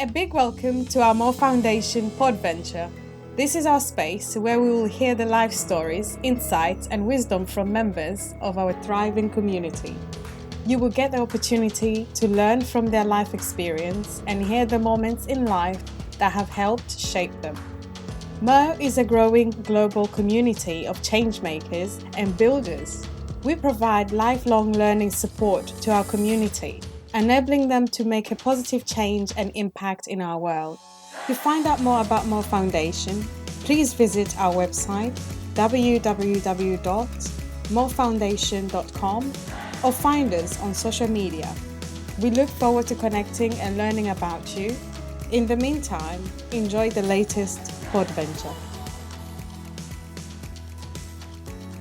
A big welcome to our MOE Foundation Podventure. This is our space where we will hear the life stories, insights, and wisdom from members of our thriving community. You will get the opportunity to learn from their life experience and hear the moments in life that have helped shape them. MOE is a growing global community of changemakers and builders. We provide lifelong learning support to our community, enabling them to make a positive change and impact in our world. To find out more about MOE Foundation, please visit our website www.moefoundation.com or find us on social media. We look forward to connecting and learning about you. In the meantime, enjoy the latest Podventure.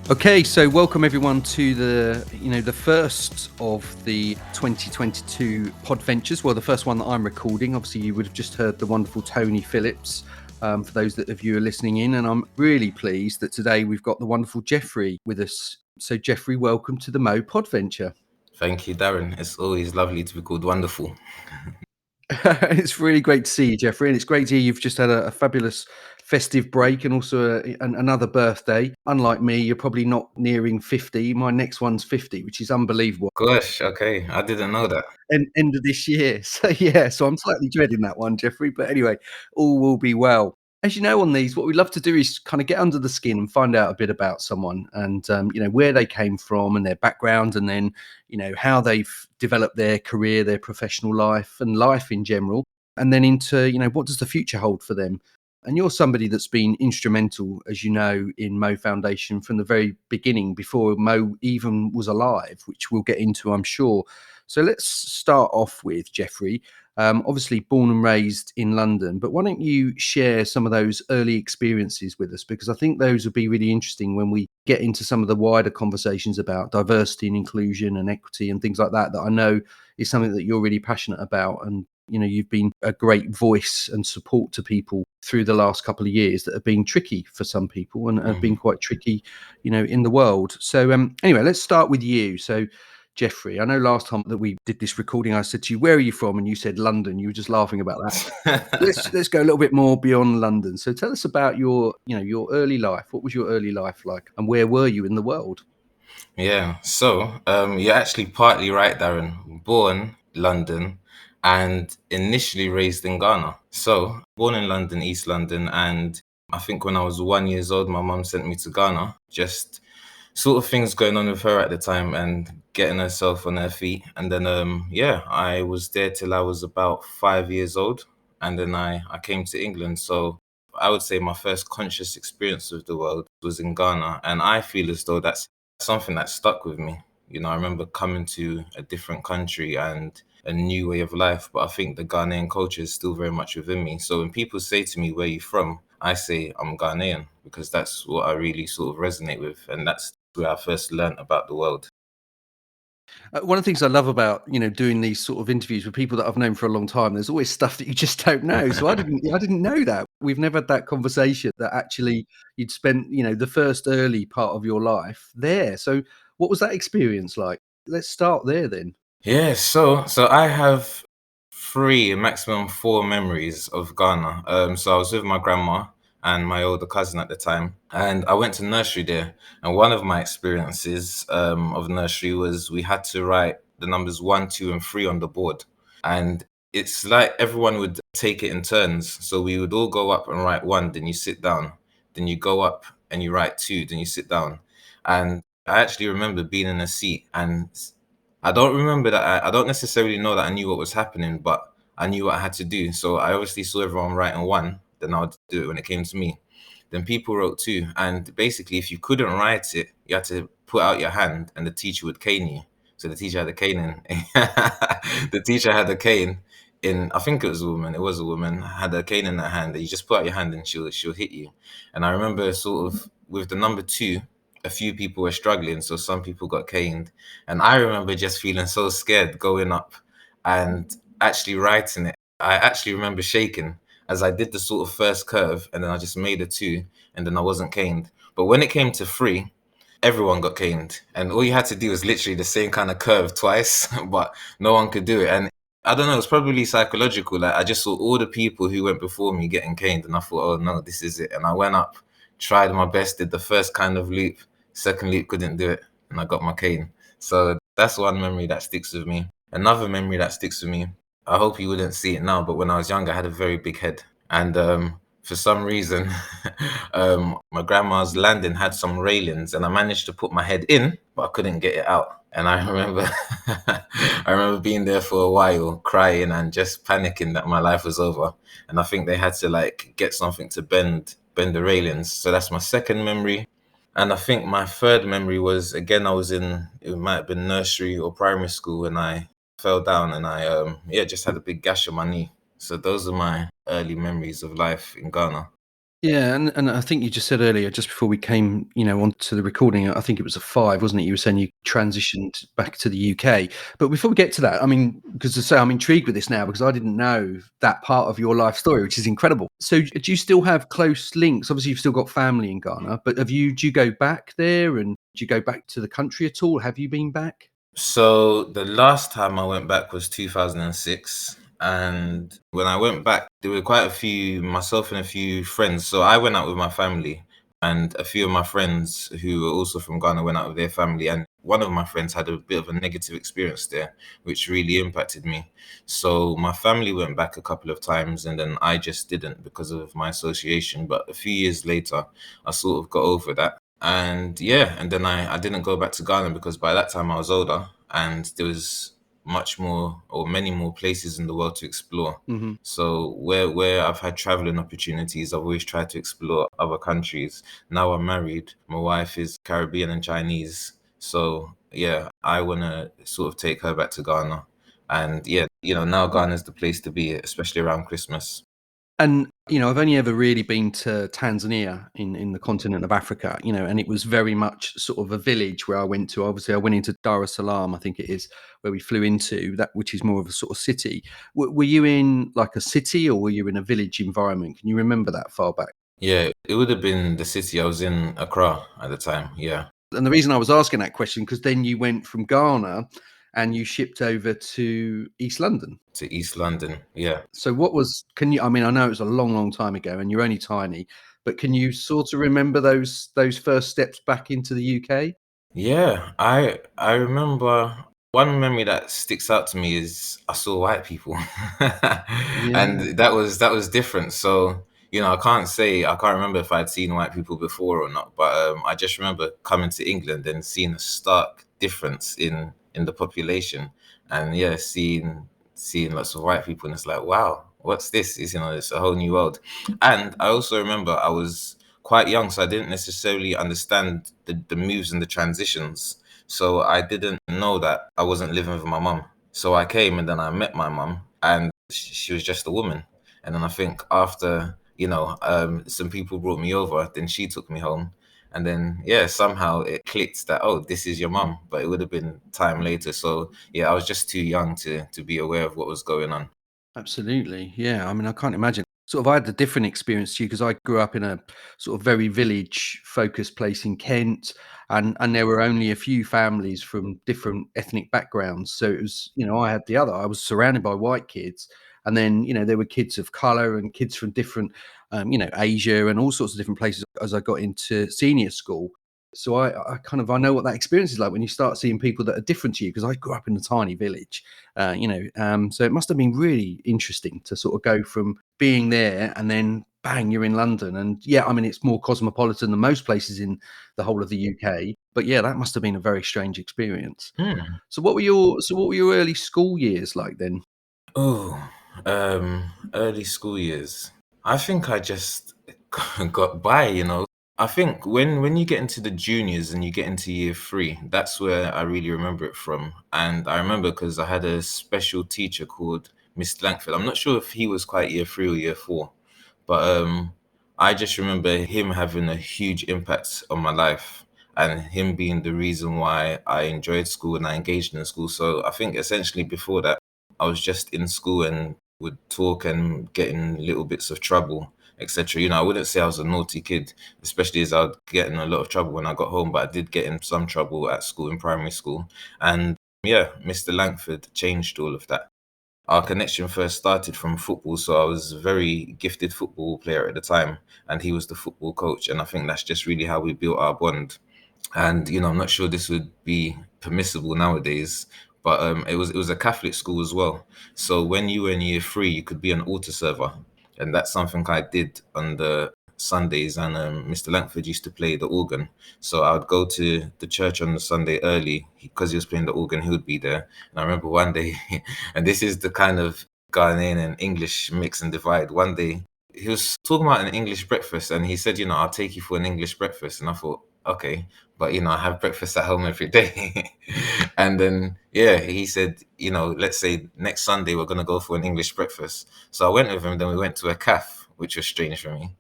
Okay, so welcome everyone to the first of the 2022 Podventures. Well, the first one that I'm recording. Obviously, you would have just heard the wonderful Tony Phillips. For those of you who are listening in, and I'm really pleased that today we've got the wonderful Jeffrey with us. So, Jeffrey, welcome to the MOE Podventure. Thank you, Darren. It's always lovely to be called wonderful. It's really great to see you, Jeffrey, and it's great to hear you've just had a fabulous festive break and also another birthday. Unlike me, you're probably not nearing 50. My next one's 50, which is unbelievable. Gosh, okay. I didn't know that. End of this year. So I'm slightly dreading that one, Jeffrey. But anyway, all will be well. As you know, on these, what we love to do is kind of get under the skin and find out a bit about someone and, where they came from and their background, and then, how they've developed their career, their professional life and life in general, and then into, what does the future hold for them? And you're somebody that's been instrumental, as you know, in MOE Foundation from the very beginning, before MOE even was alive, which we'll get into, I'm sure. So let's start off with Jeffrey. Obviously born and raised in London, but why don't you share some of those early experiences with us? Because I think those would be really interesting when we get into some of the wider conversations about diversity and inclusion and equity and things like that, that I know is something that you're really passionate about. And, you've been a great voice and support to people through the last couple of years that have been tricky for some people and have been quite tricky, in the world. So anyway, let's start with you. So Jeffrey, I know last time that we did this recording, I said to you, where are you from? And you said London. You were just laughing about that. let's go a little bit more beyond London. So tell us about your early life. What was your early life like? And where were you in the world? Yeah, so you're actually partly right, Darren. Born London and initially raised in Ghana. So born in London, East London. And I think when I was 1 year old, my mum sent me to Ghana. Just sort of things going on with her at the time and getting herself on her feet. And then, I was there till I was about 5 years old. And then I came to England. So I would say my first conscious experience of the world was in Ghana. And I feel as though that's something that stuck with me. I remember coming to a different country and a new way of life, but I think the Ghanaian culture is still very much within me. So when people say to me, where are you from? I say I'm Ghanaian, because that's what I really sort of resonate with. And that's where I first learned about the world. One of the things I love about, doing these sort of interviews with people that I've known for a long time, there's always stuff that you just don't know. So I didn't know that. We've never had that conversation that actually you'd spent, the first early part of your life there. So what was that experience like? Let's start there then. Yeah, so I have 3, maximum 4 memories of Ghana. So I was with my grandma and my older cousin at the time, and I went to nursery there. And one of my experiences of nursery was we had to write the numbers 1, 2, and 3 on the board, and it's like everyone would take it in turns. So we would all go up and write 1, then you sit down, then you go up and you write 2, then you sit down. And I actually remember being in a seat, and I don't remember that. I don't necessarily know that I knew what was happening, but I knew what I had to do. So I obviously saw everyone writing 1, then I would do it when it came to me. Then people wrote 2. And basically, if you couldn't write it, you had to put out your hand and the teacher would cane you. So the teacher had a cane in. The teacher had a cane in, I think it was a woman. It was a woman, had a cane in her hand. And you just put out your hand and she'll hit you. And I remember sort of with the number 2, a few people were struggling, so some people got caned. And I remember just feeling so scared going up and actually writing it. I actually remember shaking as I did the sort of first curve, and then I just made a 2, and then I wasn't caned. But when it came to 3, everyone got caned, and all you had to do was literally the same kind of curve twice, but no one could do it. And I don't know, it's probably psychological. Like I just saw all the people who went before me getting caned, and I thought, oh no, this is it. And I went up, tried my best, did the first kind of loop, second loop couldn't do it, and I got my cane. So that's one memory that sticks with me. Another memory that sticks with me, I hope you wouldn't see it now, but when I was younger, I had a very big head. And for some reason, my grandma's landing had some railings, and I managed to put my head in, but I couldn't get it out. And I remember, I remember being there for a while, crying and just panicking that my life was over. And I think they had to like get something to bend the railings. So that's my second memory. And I think my third memory was again, I was in, it might have been nursery or primary school, and I fell down and I yeah, just had a big gash on my knee. So those are my early memories of life in Ghana. Yeah, and I think you just said earlier, just before we came, onto the recording, I think it was a 5, wasn't it? You were saying you transitioned back to the UK. But before we get to that, I mean, because to say I'm intrigued with this now because I didn't know that part of your life story, which is incredible. So do you still have close links? Obviously, you've still got family in Ghana, but do you go back there, and do you go back to the country at all? Have you been back? So the last time I went back was 2006. And when I went back, there were quite a few, myself and a few friends. So I went out with my family, and a few of my friends who were also from Ghana went out with their family. And one of my friends had a bit of a negative experience there, which really impacted me. So my family went back a couple of times, and then I just didn't because of my association. But a few years later, I sort of got over that. And yeah, and then I didn't go back to Ghana because by that time I was older, and there was much more or many more places in the world to explore. Hmm. So where I've had traveling opportunities, I've always tried to explore other countries. Now I'm married. My wife is Caribbean and Chinese. So yeah, I want to sort of take her back to Ghana. And yeah, now Ghana is the place to be, especially around Christmas. And, I've only ever really been to Tanzania in the continent of Africa, and it was very much sort of a village where I went to. Obviously, I went into Dar es Salaam, I think it is, where we flew into that, which is more of a sort of city. Were you in like a city, or were you in a village environment? Can you remember that far back? Yeah, it would have been the city. I was in Accra at the time. Yeah. And the reason I was asking that question, because then you went from Ghana and you shipped over to East London. To East London. Yeah. So I mean, I know it was a long, long time ago and you're only tiny, but can you sort of remember those first steps back into the UK? Yeah, I remember one memory that sticks out to me is I saw white people. Yeah. And that was different. So, I can't remember if I'd seen white people before or not, but I just remember coming to England and seeing a stark difference in the population, and yeah, seeing lots of white people, and it's like, wow, what's this? It's a whole new world. And I also remember I was quite young, so I didn't necessarily understand the moves and the transitions. So I didn't know that I wasn't living with my mum. So I came and then I met my mum, and she was just a woman. And then I think after, some people brought me over, then she took me home. And then, yeah, somehow it clicked that, oh, this is your mum. But it would have been time later. So, yeah, I was just too young to be aware of what was going on. Absolutely. Yeah. I mean, I can't imagine. Sort of, I had a different experience to you because I grew up in a sort of very village focused place in Kent, and there were only a few families from different ethnic backgrounds. So it was, I had the other. I was surrounded by white kids, and then there were kids of color and kids from different, Asia and all sorts of different places as I got into senior school. So I know what that experience is like when you start seeing people that are different to you, because I grew up in a tiny village, so it must have been really interesting to sort of go from being there and then bang, you're in London. And yeah, I mean, it's more cosmopolitan than most places in the whole of the UK. But yeah, that must have been a very strange experience. Hmm. So what were your early school years like then? Oh, early school years. I think I just got by. I think when you get into the juniors and you get into year three, that's where I really remember it from. And I remember because I had a special teacher called Miss Langford. I'm not sure if he was quite year three or year four, but I just remember him having a huge impact on my life, and him being the reason why I enjoyed school and I engaged in school. So I think essentially before that, I was just in school and would talk and get in little bits of trouble, etc. I wouldn't say I was a naughty kid, especially as I'd get in a lot of trouble when I got home, but I did get in some trouble at school in primary school. And yeah, Mr. Langford changed all of that. our connection first started from football. So I was a very gifted football player at the time, and he was the football coach. And I think that's just really how we built our bond. And I'm not sure this would be permissible nowadays, but it was a Catholic school as well. So when you were in year three, you could be an altar server, and that's something I did on the Sundays. And Mr. Langford used to play the organ, so I would go to the church on the Sunday early because he was playing the organ. He would be there, and I remember one day, and this is the kind of Ghanaian and English mix and divide. One day he was talking about an English breakfast, and he said, I'll take you for an English breakfast. And I thought, okay, but I have breakfast at home every day. And then, yeah, he said, let's say next Sunday we're going to go for an English breakfast. So I went with him. Then we went to a cafe, which was strange for me.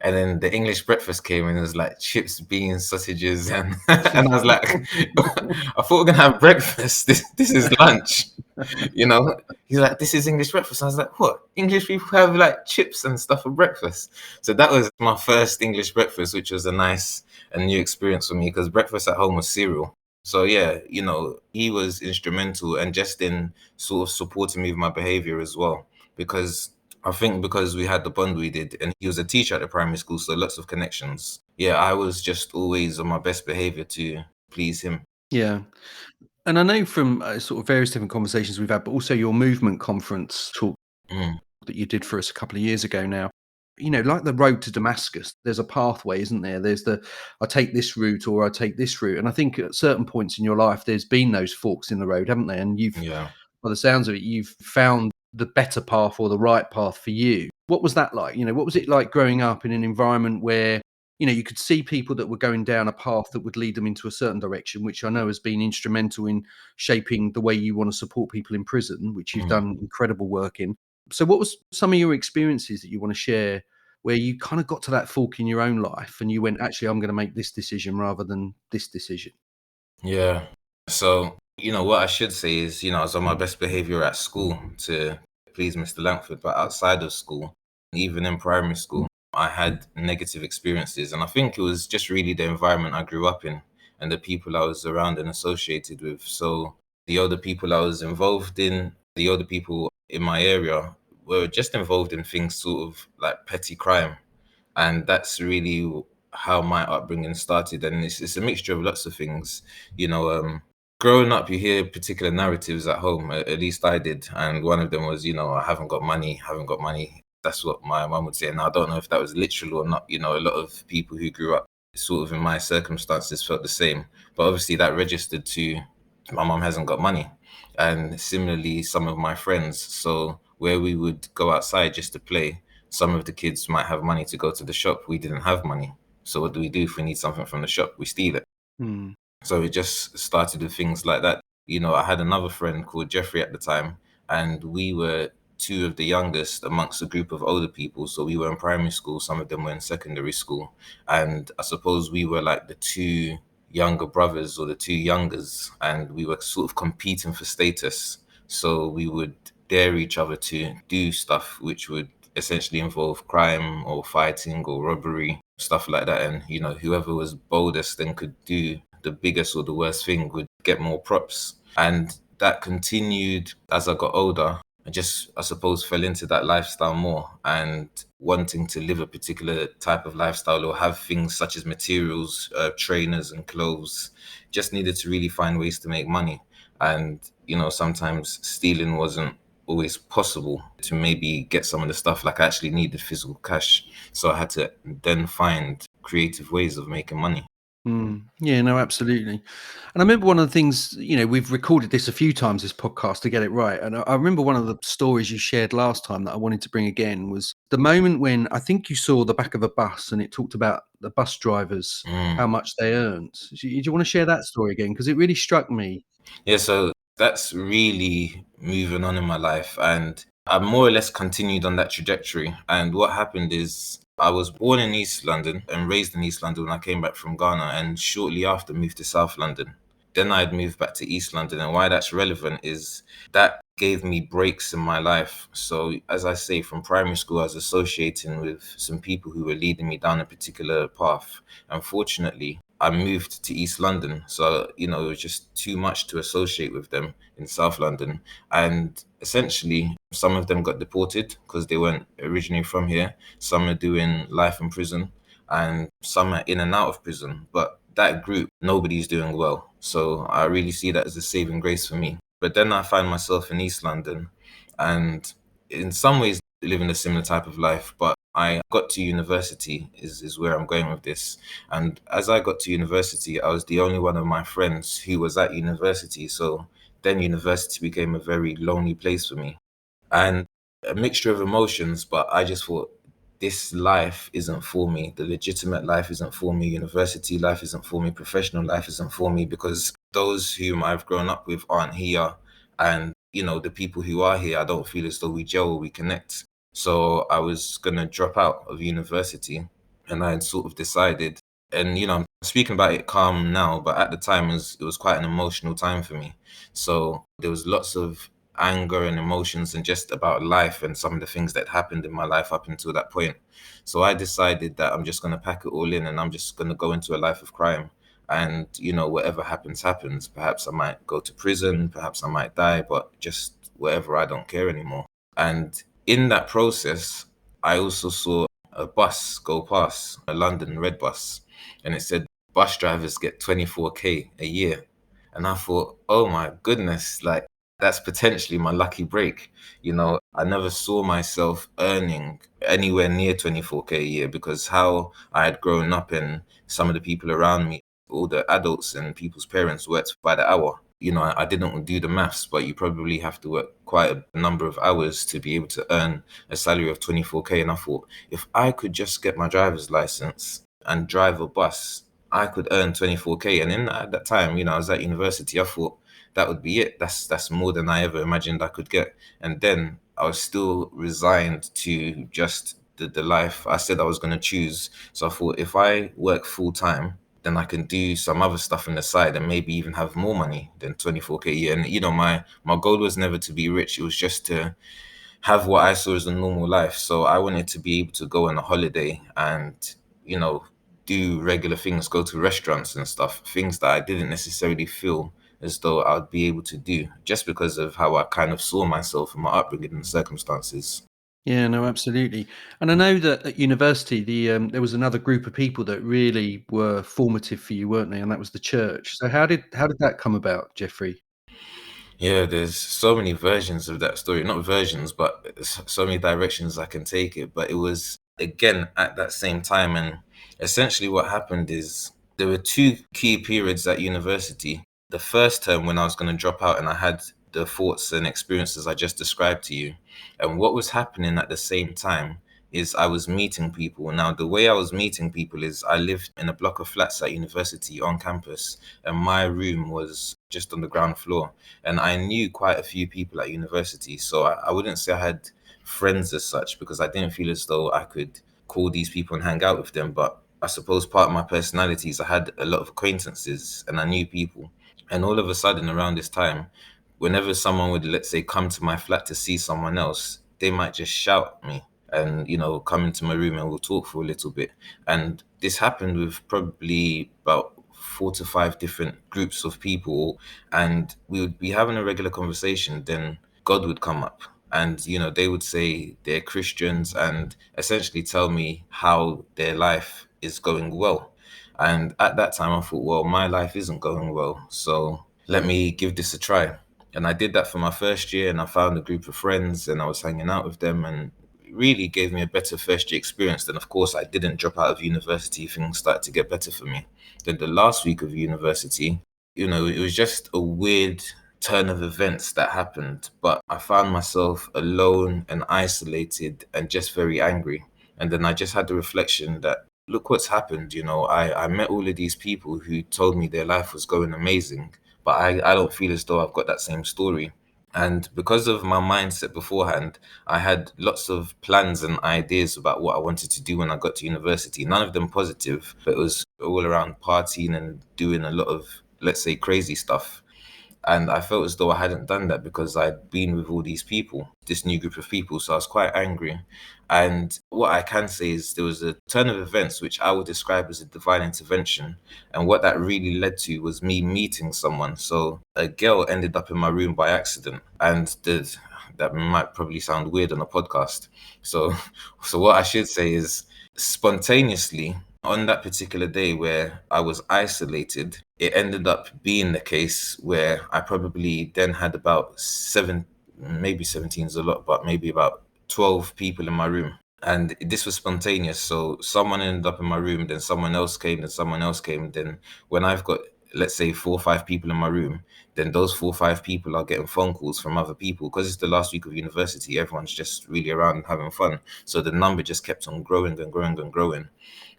And then the English breakfast came, and it was like chips, beans, sausages, and and I was like, I thought we're gonna have breakfast. This is lunch, you know. He's like, this is English breakfast. I was like, what? English people have like chips and stuff for breakfast. So that was my first English breakfast, which was a nice and new experience for me because breakfast at home was cereal. So yeah, he was instrumental and just in sort of supporting me with my behavior as well, because I think because we had the bond we did, and he was a teacher at the primary school, so lots of connections. Yeah, I was just always on my best behavior to please him. Yeah. And I know from sort of various different conversations we've had, but also your movement conference talk Mm, that you did for us a couple of years ago now, like the road to Damascus, there's a pathway, isn't there? There's I take this route or I take this route. And I think at certain points in your life, there's been those forks in the road, haven't there? And yeah. by the sounds of it, you've found the better path or the right path for you. What was that like? What was it like growing up in an environment where, you could see people that were going down a path that would lead them into a certain direction, which I know has been instrumental in shaping the way you want to support people in prison, which you've Mm. done incredible work in. So what was some of your experiences that you want to share where you kind of got to that fork in your own life and you went, actually, I'm going to make this decision rather than this decision? Yeah. So, what I should say is, I was on my best behavior at school to please Mr. Langford, but outside of school, even in primary school, I had negative experiences. And I think it was just really the environment I grew up in and the people I was around and associated with. So the older people I was involved in, the older people in my area were just involved in things sort of like petty crime, and that's really how my upbringing started. And it's a mixture of lots of things. you know um Growing up, you hear particular narratives at home, at least I did, and one of them was, I haven't got money, haven't got money. That's what my mum would say. And I don't know if that was literal or not. A lot of people who grew up sort of in my circumstances felt the same, but obviously that registered to my mum hasn't got money. And similarly, some of my friends, so where we would go outside just to play, some of the kids might have money to go to the shop. We didn't have money. So what do we do if we need something from the shop? We steal it. Hmm. So it just started with things like that. I had another friend called Jeffrey at the time, and we were two of the youngest amongst a group of older people. So we were in primary school, some of them were in secondary school. And I suppose we were like the two younger brothers or the two youngers, and we were sort of competing for status. So we would dare each other to do stuff which would essentially involve crime or fighting or robbery, stuff like that. And whoever was boldest and could do the biggest or the worst thing would get more props. And that continued as I got older. I suppose, fell into that lifestyle more, and wanting to live a particular type of lifestyle or have things such as materials, trainers and clothes. Just needed to really find ways to make money. And sometimes stealing wasn't always possible to maybe get some of the stuff. Like, I actually needed physical cash, so I had to then find creative ways of making money. Yeah, no, absolutely. And I remember one of the things, we've recorded this a few times, this podcast, to get it right. And I remember one of the stories you shared last time that I wanted to bring again was the moment when I think you saw the back of a bus and it talked about the bus drivers, how much they earned. Do you want to share that story again? Because it really struck me. Yeah, so that's really moving on in my life. And I more or less continued on that trajectory. And what happened is I was born in East London and raised in East London when I came back from Ghana, and shortly after moved to South London. Then I'd moved back to East London. And why that's relevant is that gave me breaks in my life. So, as I say, from primary school, I was associating with some people who were leading me down a particular path. Unfortunately, I moved to East London. So, it was just too much to associate with them in South London. And essentially, some of them got deported because they weren't originally from here. Some are doing life in prison, and some are in and out of prison. But that group, nobody's doing well. So I really see that as a saving grace for me. But then I find myself in East London, and in some ways living a similar type of life. But I got to university is where I'm going with this. And as I got to university, I was the only one of my friends who was at university. So then university became a very lonely place for me, and a mixture of emotions. But I just thought, this life isn't for me. The legitimate life isn't for me. University life isn't for me. Professional life isn't for me, because those whom I've grown up with aren't here. And, the people who are here, I don't feel as though we gel or we connect. So I was going to drop out of university, and I had sort of decided, and, I'm speaking about it calm now, but at the time it was quite an emotional time for me. So there was lots of anger and emotions and just about life and some of the things that happened in my life up until that point. So I decided that I'm just going to pack it all in, and I'm just going to go into a life of crime. And, whatever happens, happens. Perhaps I might go to prison, perhaps I might die, but just whatever, I don't care anymore. And in that process, I also saw a bus go past, a London red bus, and it said bus drivers get 24K a year. And I thought, oh my goodness, like, that's potentially my lucky break. I never saw myself earning anywhere near 24K a year, because how I had grown up and some of the people around me, all the adults and people's parents, worked by the hour. I didn't do the maths, but you probably have to work quite a number of hours to be able to earn a salary of 24K. And I thought, if I could just get my driver's license and drive a bus, I could earn 24K. And at that time, I was at university, I thought that would be it. That's more than I ever imagined I could get. And then I was still resigned to just the life I said I was going to choose. So I thought, if I work full time, then I can do some other stuff on the side and maybe even have more money than 24K a year. And my goal was never to be rich. It was just to have what I saw as a normal life. So I wanted to be able to go on a holiday and, do regular things, go to restaurants and stuff, things that I didn't necessarily feel as though I'd be able to do, just because of how I kind of saw myself and my upbringing and circumstances. Yeah, no, absolutely. And I know that at university, there was another group of people that really were formative for you, weren't they? And that was the church. So how did that come about, Jeffrey? Yeah, there's so many versions of that story. Not versions, but so many directions I can take it. But it was, again, at that same time. And essentially what happened is there were two key periods at university. The first term, when I was going to drop out, and I had the thoughts and experiences I just described to you. And what was happening at the same time is I was meeting people. Now, the way I was meeting people is I lived in a block of flats at university on campus, and my room was just on the ground floor. And I knew quite a few people at university. So I wouldn't say I had friends as such, because I didn't feel as though I could call these people and hang out with them. But I suppose part of my personality is I had a lot of acquaintances and I knew people. And all of a sudden, around this time, whenever someone would, let's say, come to my flat to see someone else, they might just shout at me and, come into my room and we'll talk for a little bit. And this happened with probably about 4 to 5 different groups of people. And we would be having a regular conversation. Then God would come up and, they would say they're Christians and essentially tell me how their life is going well. And at that time, I thought, well, my life isn't going well. So let me give this a try. And I did that for my first year, and I found a group of friends and I was hanging out with them, and it really gave me a better first year experience. Then, of course, I didn't drop out of university. Things started to get better for me. Then the last week of university, it was just a weird turn of events that happened. But I found myself alone and isolated and just very angry. And then I just had the reflection that, look what's happened. I met all of these people who told me their life was going amazing, but I don't feel as though I've got that same story. And because of my mindset beforehand, I had lots of plans and ideas about what I wanted to do when I got to university. None of them positive, but it was all around partying and doing a lot of, let's say, crazy stuff. And I felt as though I hadn't done that because I'd been with all these people, this new group of people. So I was quite angry. And what I can say is there was a turn of events which I would describe as a divine intervention. And what that really led to was me meeting someone. So a girl ended up in my room by accident. And that might probably sound weird on a podcast. So, so what I should say is spontaneously on that particular day where I was isolated, it ended up being the case where I probably then had about maybe 17 is a lot, but maybe about 12 people in my room. And this was spontaneous. So someone ended up in my room, then someone else came, then someone else came. Then when I've got, let's say, 4 or 5 people in my room, then those 4 or 5 people are getting phone calls from other people. Because it's the last week of university, everyone's just really around and having fun. So the number just kept on growing and growing and growing.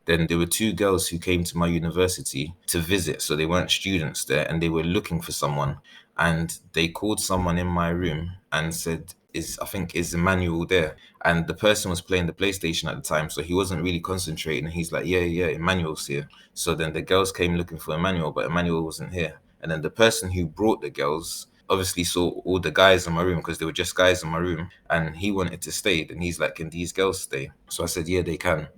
Then there were 2 girls who came to my university to visit. So they weren't students there, and they were looking for someone. And they called someone in my room and said, is Emmanuel there? And the person was playing the PlayStation at the time, so he wasn't really concentrating. And he's like, yeah, Emmanuel's here. So then the girls came looking for Emmanuel, but Emmanuel wasn't here. And then the person who brought the girls obviously saw all the guys in my room, because there were just guys in my room, and he wanted to stay. And he's like, can these girls stay? So I said, yeah, they can.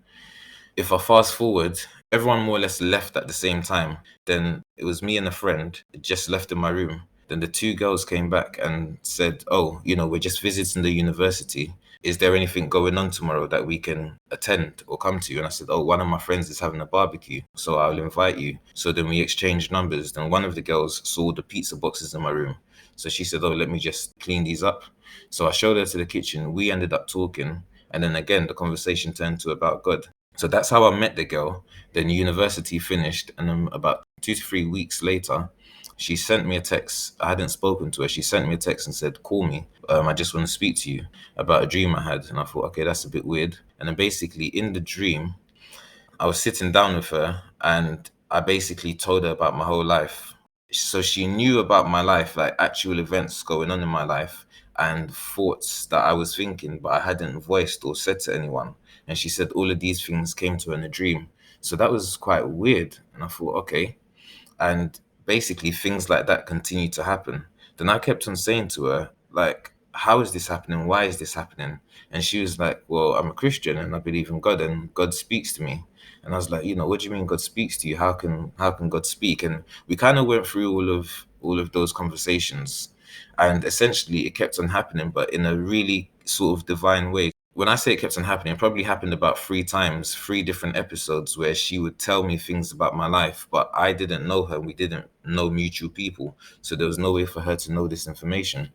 If I fast forward, everyone more or less left at the same time. Then it was me and a friend just left in my room. Then the 2 girls came back and said, oh, we're just visiting the university. Is there anything going on tomorrow that we can attend or come to? And I said, oh, one of my friends is having a barbecue, so I'll invite you. So then we exchanged numbers. Then one of the girls saw the pizza boxes in my room. So she said, oh, let me just clean these up. So I showed her to the kitchen. We ended up talking. And then again, the conversation turned to about God. So that's how I met the girl. Then university finished, and then about 2 to 3 weeks later, she sent me a text. I hadn't spoken to her. She sent me a text and said, call me. I just want to speak to you about a dream I had. And I thought, okay, that's a bit weird. And then basically in the dream, I was sitting down with her, and I basically told her about my whole life. So she knew about my life, like actual events going on in my life and thoughts that I was thinking, but I hadn't voiced or said to anyone. And she said all of these things came to her in a dream. So that was quite weird. And I thought, okay. And basically things like that continued to happen. Then I kept on saying to her, like, how is this happening? Why is this happening? And she was like, well, I'm a Christian and I believe in God, and God speaks to me. And I was like, what do you mean God speaks to you? How can God speak? And we kind of went through all of those conversations. And essentially it kept on happening, but in a really sort of divine way. When I say it kept on happening, it probably happened about 3 times, 3 different episodes where she would tell me things about my life, but I didn't know her. We didn't know mutual people. So there was no way for her to know this information.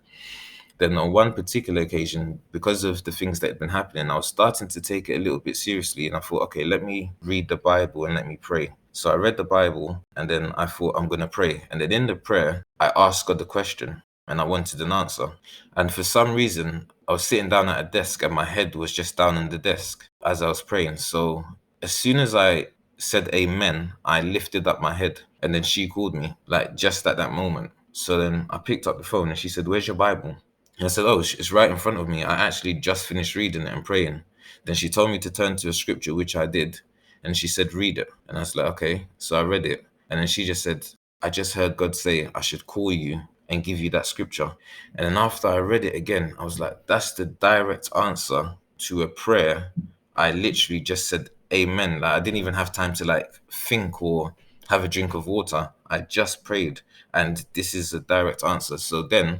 Then on one particular occasion, because of the things that had been happening, I was starting to take it a little bit seriously. And I thought, okay, let me read the Bible and let me pray. So I read the Bible, and then I thought, I'm going to pray. And then in the prayer, I asked God the question, and I wanted an answer. And for some reason, I was sitting down at a desk and my head was just down on the desk as I was praying. So as soon as I said amen, I lifted up my head, and then she called me, like just at that moment. So then I picked up the phone and she said, where's your Bible? And I said, oh, it's right in front of me. I actually just finished reading it and praying. Then she told me to turn to a scripture, which I did. And she said, read it. And I was like, okay. So I read it. And then she just said, I just heard God say I should call you and give you that scripture. And then after I read it again, I was like, that's the direct answer to a prayer. I literally just said amen. Like I didn't even have time to like think or have a drink of water. I just prayed, and this is a direct answer. So then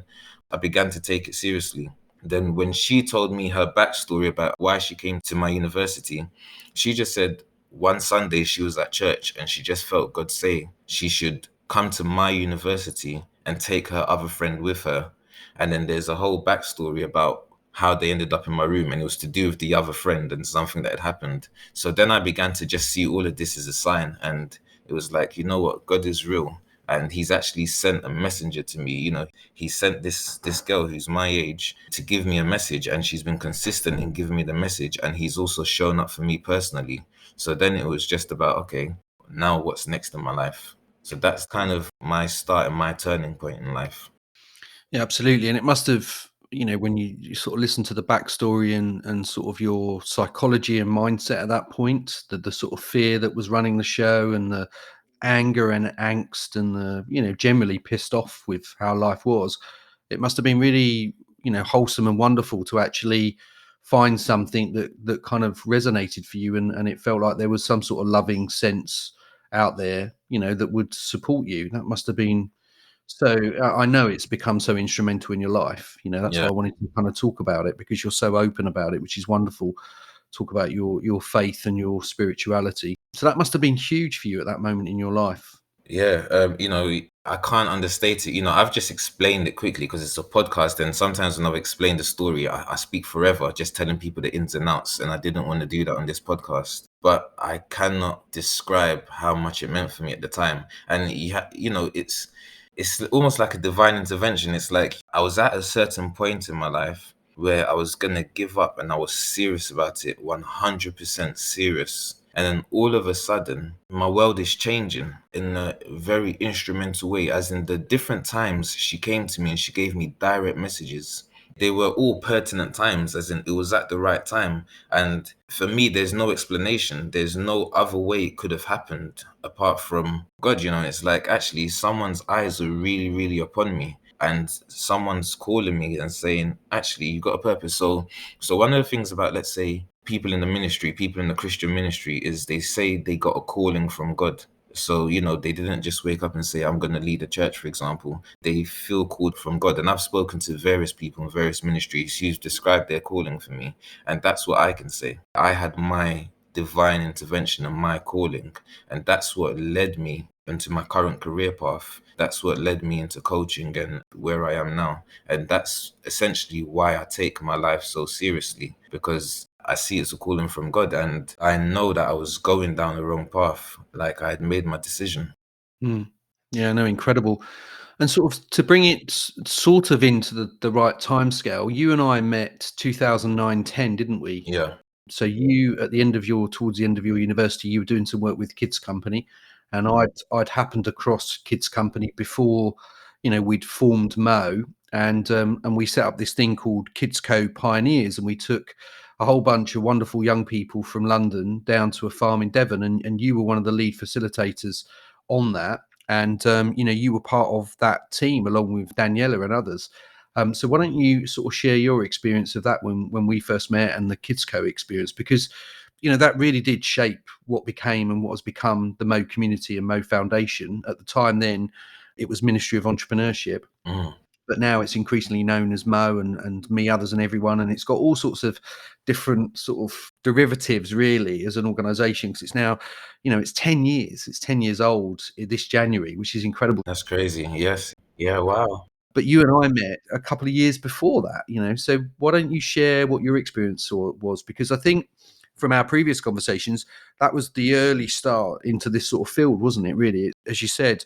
I began to take it seriously. Then when she told me her backstory about why she came to my university, she just said one Sunday she was at church and she just felt God say she should come to my university and take her other friend with her. And then there's a whole backstory about how they ended up in my room, and it was to do with the other friend and something that had happened. So then I began to just see all of this as a sign, and it was like, you know what, God is real. And he's actually sent a messenger to me. He sent this girl who's my age to give me a message, and she's been consistent in giving me the message. And he's also shown up for me personally. So then it was just about, okay, now what's next in my life? So that's kind of my start and my turning point in life. Yeah, absolutely. And it must have, when you sort of listen to the backstory and sort of your psychology and mindset at that point, the sort of fear that was running the show and the anger and angst and the, generally pissed off with how life was, it must have been really, wholesome and wonderful to actually find something that kind of resonated for you, and it felt like there was some sort of loving sense out there, that would support you. That must have been So I know it's become so instrumental in your life. That's why Yeah. I wanted to kind of talk about it, because you're so open about it, which is wonderful. Talk about your faith and your spirituality. So that must have been huge for you at that moment in your life. Yeah, I can't understate it. I've just explained it quickly because it's a podcast, and sometimes when I've explained the story, I speak forever, just telling people the ins and outs, and I didn't want to do that on this podcast. But I cannot describe how much it meant for me at the time, and it's almost like a divine intervention. It's like I was at a certain point in my life where I was gonna give up, and I was serious about it, 100% serious. And then all of a sudden, my world is changing in a very instrumental way, as in the different times she came to me and she gave me direct messages. They were all pertinent times, as in it was at the right time. And for me, there's no explanation. There's no other way it could have happened apart from God. It's like actually someone's eyes are really, really upon me. And someone's calling me and saying, actually, you got a purpose. So one of the things about, let's say, people in the ministry, people in the Christian ministry, is they say they got a calling from God. So, they didn't just wake up and say, I'm going to lead a church, for example. They feel called from God. And I've spoken to various people in various ministries who've described their calling for me. And that's what I can say. I had my divine intervention and my calling. And that's what led me into my current career path. That's what led me into coaching and where I am now. And that's essentially why I take my life so seriously, because I see it's a calling from God, and I know that I was going down the wrong path. Like I had made my decision. Mm. Yeah, no, incredible. And sort of to bring it sort of into the right timescale, you and I met 2009-10, didn't we? Yeah. So you, towards the end of your university, you were doing some work with Kids Company, and I'd happened across Kids Company before, we'd formed Mo, and we set up this thing called Kids Co Pioneers, and we took a whole bunch of wonderful young people from London down to a farm in Devon, and you were one of the lead facilitators on that, and you were part of that team along with Daniela and others. So why don't you sort of share your experience of that when we first met, and the Kids Co experience, because that really did shape what became and what has become the Mo community and Mo Foundation. At the time then, it was Ministry of Entrepreneurship, Mm. but now it's increasingly known as Mo and Me, Others and Everyone, and it's got all sorts of different sort of derivatives really as an organization, because it's now, it's 10 years. It's 10 years old this January, which is incredible. That's crazy. Yes. Yeah. Wow. But you and I met a couple of years before that, so why don't you share what your experience was? Because I think from our previous conversations, that was the early start into this sort of field, wasn't it, really? As you said,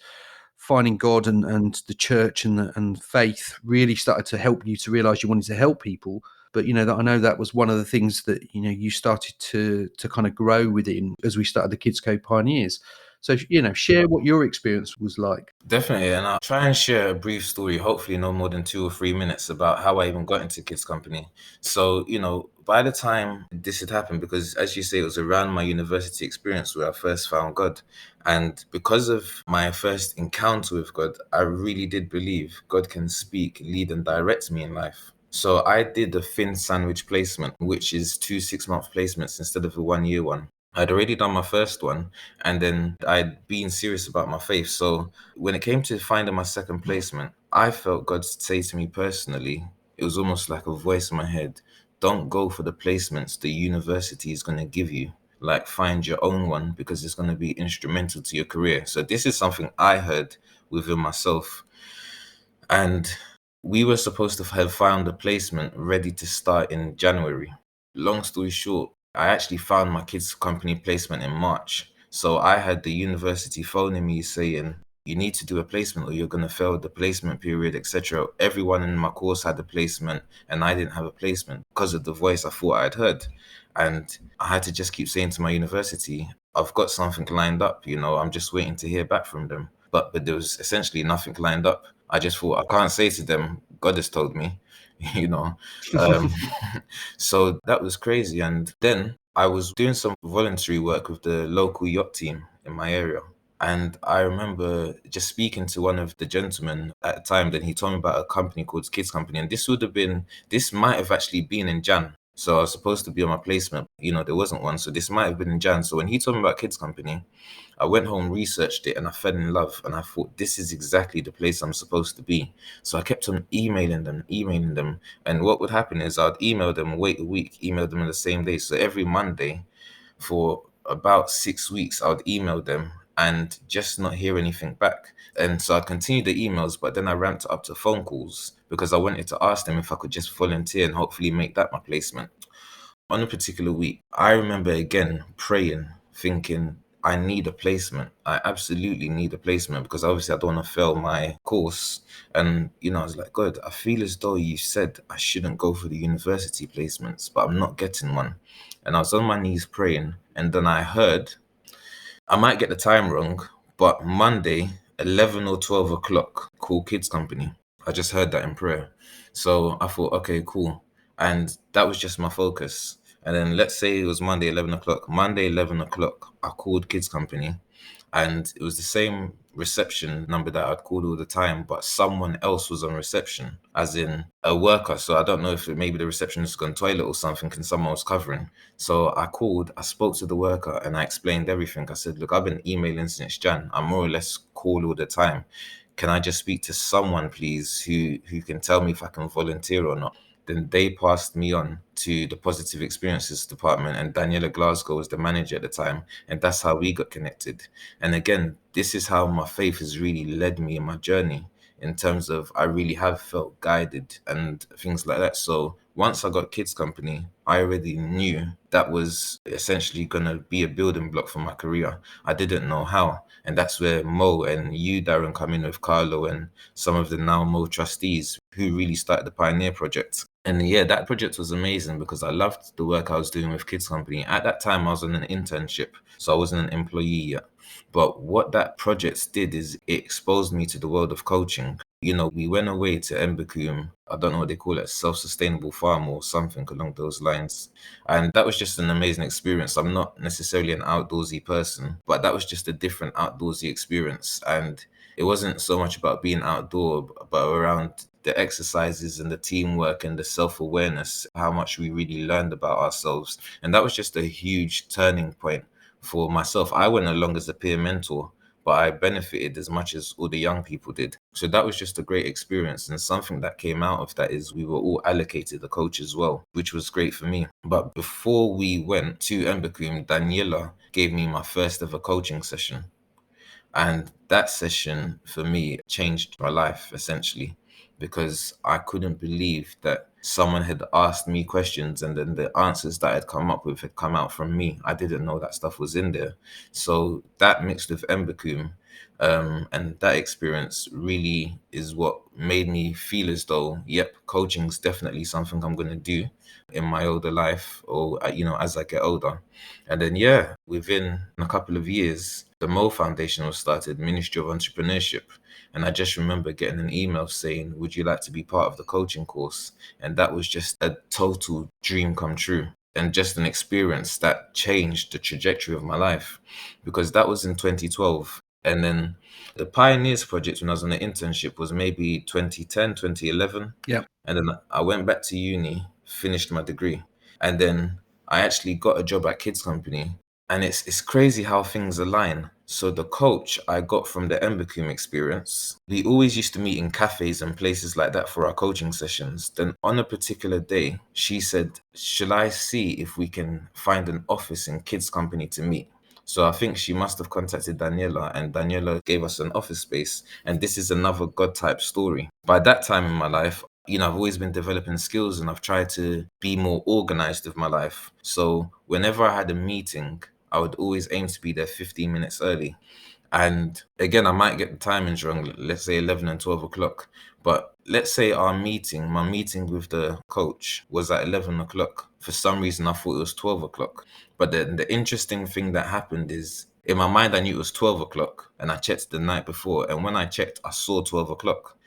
finding God and the church and faith really started to help you to realize you wanted to help people. But, that I know that was one of the things that, you started to kind of grow within as we started the Kids Co Pioneers. So, share what your experience was like. Definitely. And I'll try and share a brief story, hopefully no more than 2 or 3 minutes, about how I even got into Kids Company. So, by the time this had happened, because as you say, it was around my university experience where I first found God. And because of my first encounter with God, I really did believe God can speak, lead, and direct me in life. So I did a thin sandwich placement, which is 2 6-month placements instead of a 1 year one. I'd already done my first one, and then I'd been serious about my faith. So when it came to finding my second placement, I felt God say to me personally, it was almost like a voice in my head, don't go for the placements the university is going to give you. Like, find your own one, because it's going to be instrumental to your career. So this is something I heard within myself. And we were supposed to have found a placement ready to start in January. Long story short, I actually found my kids' company placement in March. So I had the university phoning me saying, you need to do a placement or you're going to fail the placement period, etc. Everyone in my course had a placement and I didn't have a placement because of the voice I thought I'd heard. And I had to just keep saying to my university, I've got something lined up, I'm just waiting to hear back from them. But there was essentially nothing lined up. I just thought, I can't say to them, God has told me, you know. Um, so that was crazy. And then I was doing some voluntary work with the local yacht team in my area. And I remember just speaking to one of the gentlemen at the time. Then he told me about a company called Kids Company. And this might have actually been in Jan. So I was supposed to be on my placement, there wasn't one. So this might have been in Jan. So when he told me about kids company, I went home, researched it, and I fell in love. And I thought, this is exactly the place I'm supposed to be. So I kept on emailing them. And what would happen is I'd email them, wait a week, email them in the same day. So every Monday for about 6 weeks, I would email them and just not hear anything back. And so I continued the emails, but then I ramped it up to phone calls because I wanted to ask them if I could just volunteer and hopefully make that my placement. On a particular week, I remember again praying, thinking, I need a placement. I absolutely need a placement because obviously I don't want to fail my course. And, I was like, God, I feel as though you said I shouldn't go for the university placements, but I'm not getting one. And I was on my knees praying. And then I heard, I might get the time wrong, but Monday, 11 or 12 o'clock, call kids company. I just heard that in prayer. So I thought, okay, cool. And that was just my focus. And then let's say it was Monday, 11 o'clock. Monday, 11 o'clock, I called kids company. And it was the same reception number that I'd called all the time, but someone else was on reception, as in a worker. So I don't know if maybe the receptionist gone toilet or something and someone was covering. So I called, I spoke to the worker and I explained everything. I said, look, I've been emailing since Jan. I more or less call all the time. Can I just speak to someone, please, who can tell me if I can volunteer or not? Then they passed me on to the positive experiences department, and Daniela Glasgow was the manager at the time, and that's how we got connected. And again, this is how my faith has really led me in my journey, in terms of I really have felt guided and things like that. So once I got kids company, I already knew that was essentially going to be a building block for my career. I didn't know how. And that's where Mo and you, Darren, come in with Carlo and some of the now Mo trustees who really started the Pioneer Project. And yeah, that project was amazing because I loved the work I was doing with Kids Company. At that time, I was on an internship, so I wasn't an employee yet. But what that project did is it exposed me to the world of coaching. We went away to Embakum, I don't know what they call it, self-sustainable farm or something along those lines. And that was just an amazing experience. I'm not necessarily an outdoorsy person, but that was just a different outdoorsy experience. And it wasn't so much about being outdoor, but around the exercises and the teamwork and the self-awareness, how much we really learned about ourselves. And that was just a huge turning point for myself. I went along as a peer mentor, but I benefited as much as all the young people did. So that was just a great experience. And something that came out of that is we were all allocated a coach as well, which was great for me. But before we went to Embakum, Daniela gave me my first ever coaching session. And that session for me changed my life essentially, because I couldn't believe that someone had asked me questions and then the answers that I'd come up with had come out from me. I didn't know that stuff was in there. So that mixed with Embakum, and that experience really is what made me feel as though, yep, coaching's definitely something I'm going to do in my older life, or as I get older. And then yeah, within a couple of years, the MOE Foundation was started, Ministry of Entrepreneurship. And I just remember getting an email saying, would you like to be part of the coaching course? And that was just a total dream come true, and just an experience that changed the trajectory of my life, because that was in 2012. And then the Pioneers Project, when I was on the internship, was maybe 2010, 2011. Yeah. And then I went back to uni, finished my degree. And then I actually got a job at Kids Company. And it's crazy how things align. So the coach I got from the Embakum experience, we always used to meet in cafes and places like that for our coaching sessions. Then on a particular day, she said, shall I see if we can find an office in Kids Company to meet? So I think she must have contacted Daniela, and Daniela gave us an office space. And this is another God type story. By that time in my life, I've always been developing skills and I've tried to be more organized with my life. So whenever I had a meeting, I would always aim to be there 15 minutes early. And again, I might get the timings wrong, let's say 11 and 12 o'clock. But let's say my meeting with the coach was at 11 o'clock. For some reason, I thought it was 12 o'clock. But then the interesting thing that happened is, in my mind, I knew it was 12 o'clock. And I checked the night before. And when I checked, I saw 12 o'clock.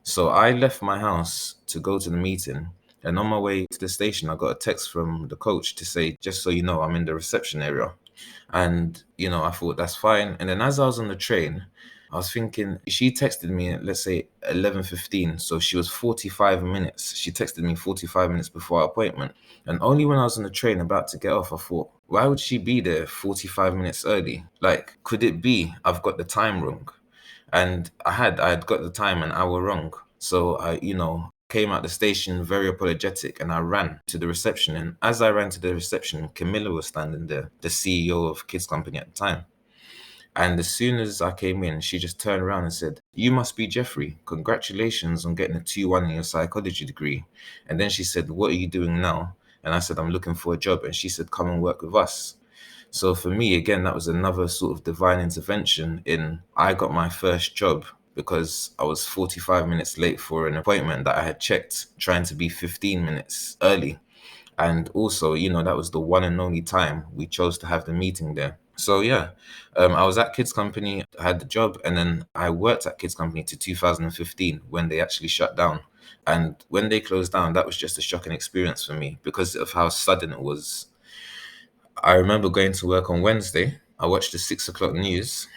So I left my house to go to the meeting. And on my way to the station, I got a text from the coach to say, just so you know, I'm in the reception area. And, I thought that's fine. And then as I was on the train, I was thinking, she texted me at, let's say, 11:15. So she was 45 minutes. She texted me 45 minutes before our appointment. And only when I was on the train about to get off, I thought, why would she be there 45 minutes early? Like, could it be I've got the time wrong? And I had got the time an hour wrong. So I, came out the station very apologetic, and I ran to the reception. And as I ran to the reception, Camilla was standing there, the CEO of Kids Company at the time. And as soon as I came in, she just turned around and said, "You must be Jeffrey. Congratulations on getting a 2-1 in your psychology degree." And then she said, "What are you doing now?" And I said, "I'm looking for a job." And she said, "Come and work with us." So for me, again, that was another sort of divine intervention in I got my first job because I was 45 minutes late for an appointment that I had checked, trying to be 15 minutes early. And also, that was the one and only time we chose to have the meeting there. So yeah, I was at Kids Company, I had the job, and then I worked at Kids Company to 2015 when they actually shut down. And when they closed down, that was just a shocking experience for me because of how sudden it was. I remember going to work on Wednesday. I watched the 6 o'clock news,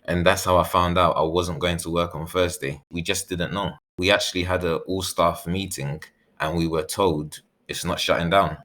and that's how I found out I wasn't going to work on Thursday. We just didn't know. We actually had an all staff meeting, and we were told it's not shutting down.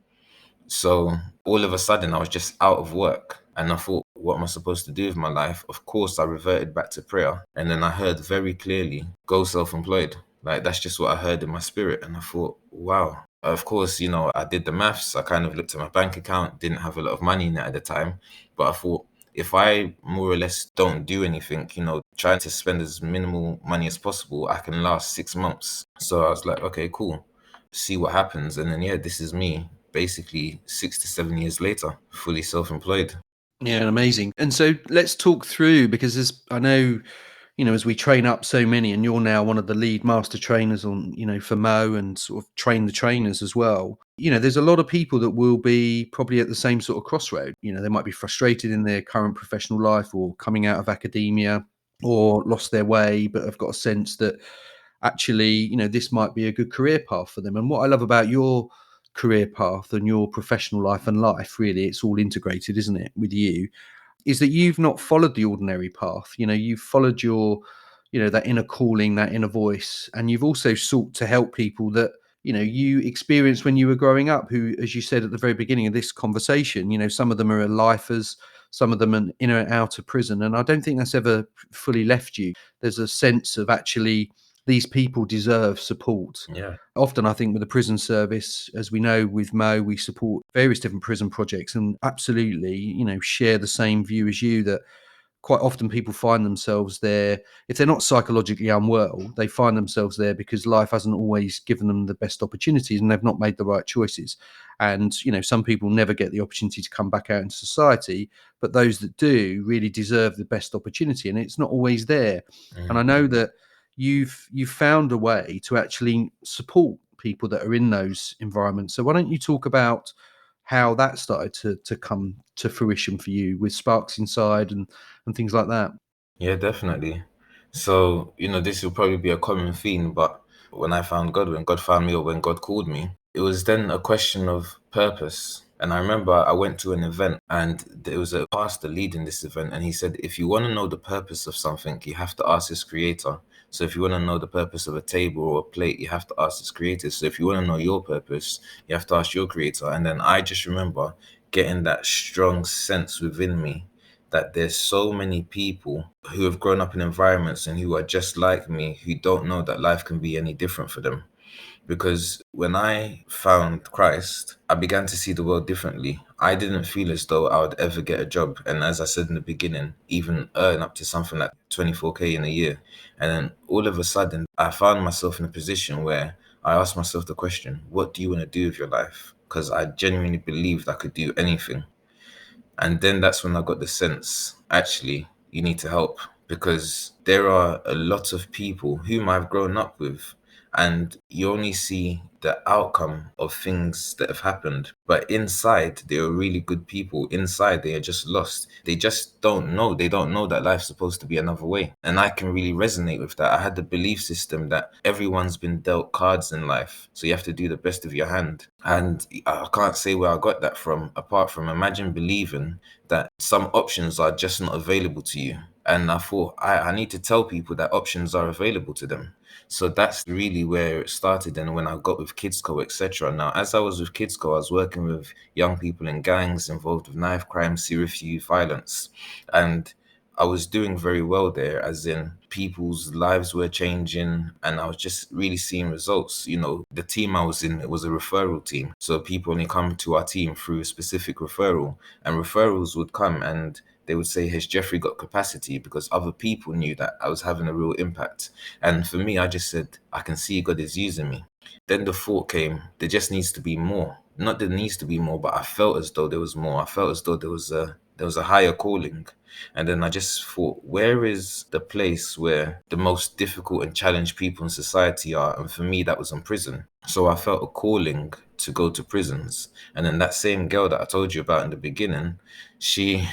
So all of a sudden, I was just out of work, and I thought, what am I supposed to do with my life? Of course, I reverted back to prayer, and then I heard very clearly, "Go self-employed." Like, that's just what I heard in my spirit, and I thought, wow. Of course, I did the maths. I kind of looked at my bank account, didn't have a lot of money in it at the time, but I thought, if I more or less don't do anything, trying to spend as minimal money as possible, I can last 6 months. So I was like, okay, cool, see what happens. And then, yeah, this is me basically 6 to 7 years later, fully self-employed. Yeah, amazing. And so let's talk through, because I know, as we train up so many, and you're now one of the lead master trainers on, for Mo, and sort of train the trainers as well. There's a lot of people that will be probably at the same sort of crossroad. They might be frustrated in their current professional life, or coming out of academia, or lost their way, but have got a sense that actually, this might be a good career path for them. And what I love about your career path and your professional life and life, really, it's all integrated, isn't it, with you, is that you've not followed the ordinary path. You've followed your, that inner calling, that inner voice, and you've also sought to help people that, you experienced when you were growing up, who, as you said at the very beginning of this conversation, some of them are lifers, some of them are in and out of prison. And I don't think that's ever fully left you. There's a sense of actually these people deserve support. Yeah. Often, I think with the prison service, as we know with Mo, we support various different prison projects, and absolutely, share the same view as you, that quite often people find themselves there. If they're not psychologically unwell, they find themselves there because life hasn't always given them the best opportunities, and they've not made the right choices. And, some people never get the opportunity to come back out into society, but those that do really deserve the best opportunity, and it's not always there. And I know that you've found a way to actually support people that are in those environments. So why don't you talk about how that started to come to fruition for you, with Sparks Inside and things like that? Yeah, definitely. So, this will probably be a common theme, but when I found God, when God found me, or when God called me, it was then a question of purpose. And I remember I went to an event, and there was a pastor leading this event, and he said, if you want to know the purpose of something, you have to ask its creator. So if you want to know the purpose of a table or a plate, you have to ask its creator. So if you want to know your purpose, you have to ask your creator. And then I just remember getting that strong sense within me that there's so many people who have grown up in environments and who are just like me, who don't know that life can be any different for them. Because when I found Christ, I began to see the world differently. I didn't feel as though I would ever get a job. And as I said in the beginning, even earn up to something like 24K in a year. And then all of a sudden, I found myself in a position where I asked myself the question, what do you want to do with your life? Because I genuinely believed I could do anything. And then that's when I got the sense, actually, you need to help, because there are a lot of people whom I've grown up with, and you only see the outcome of things that have happened. But inside, they are really good people. Inside, they are just lost. They just don't know. They don't know that life's supposed to be another way. And I can really resonate with that. I had the belief system that everyone's been dealt cards in life, so you have to do the best of your hand. And I can't say where I got that from, apart from imagine believing that some options are just not available to you. And I thought I need to tell people that options are available to them. So that's really where it started. And when I got with KidsCo, etc. Now, as I was with KidsCo, I was working with young people in gangs involved with knife crime, serious youth violence. And I was doing very well there, as in people's lives were changing and I was just really seeing results. You know, the team I was in, it was a referral team. So people only come to our team through a specific referral, and referrals would come and they would say, has Jeffrey got capacity? Because other people knew that I was having a real impact. And for me, I just said, I can see God is using me. Then the thought came, there just needs to be more. Not there needs to be more, but I felt as though there was more. I felt as though there was a higher calling. And then I just thought, where is the place where the most difficult and challenged people in society are? And for me, that was in prison. So I felt a calling to go to prisons. And then that same girl that I told you about in the beginning, she,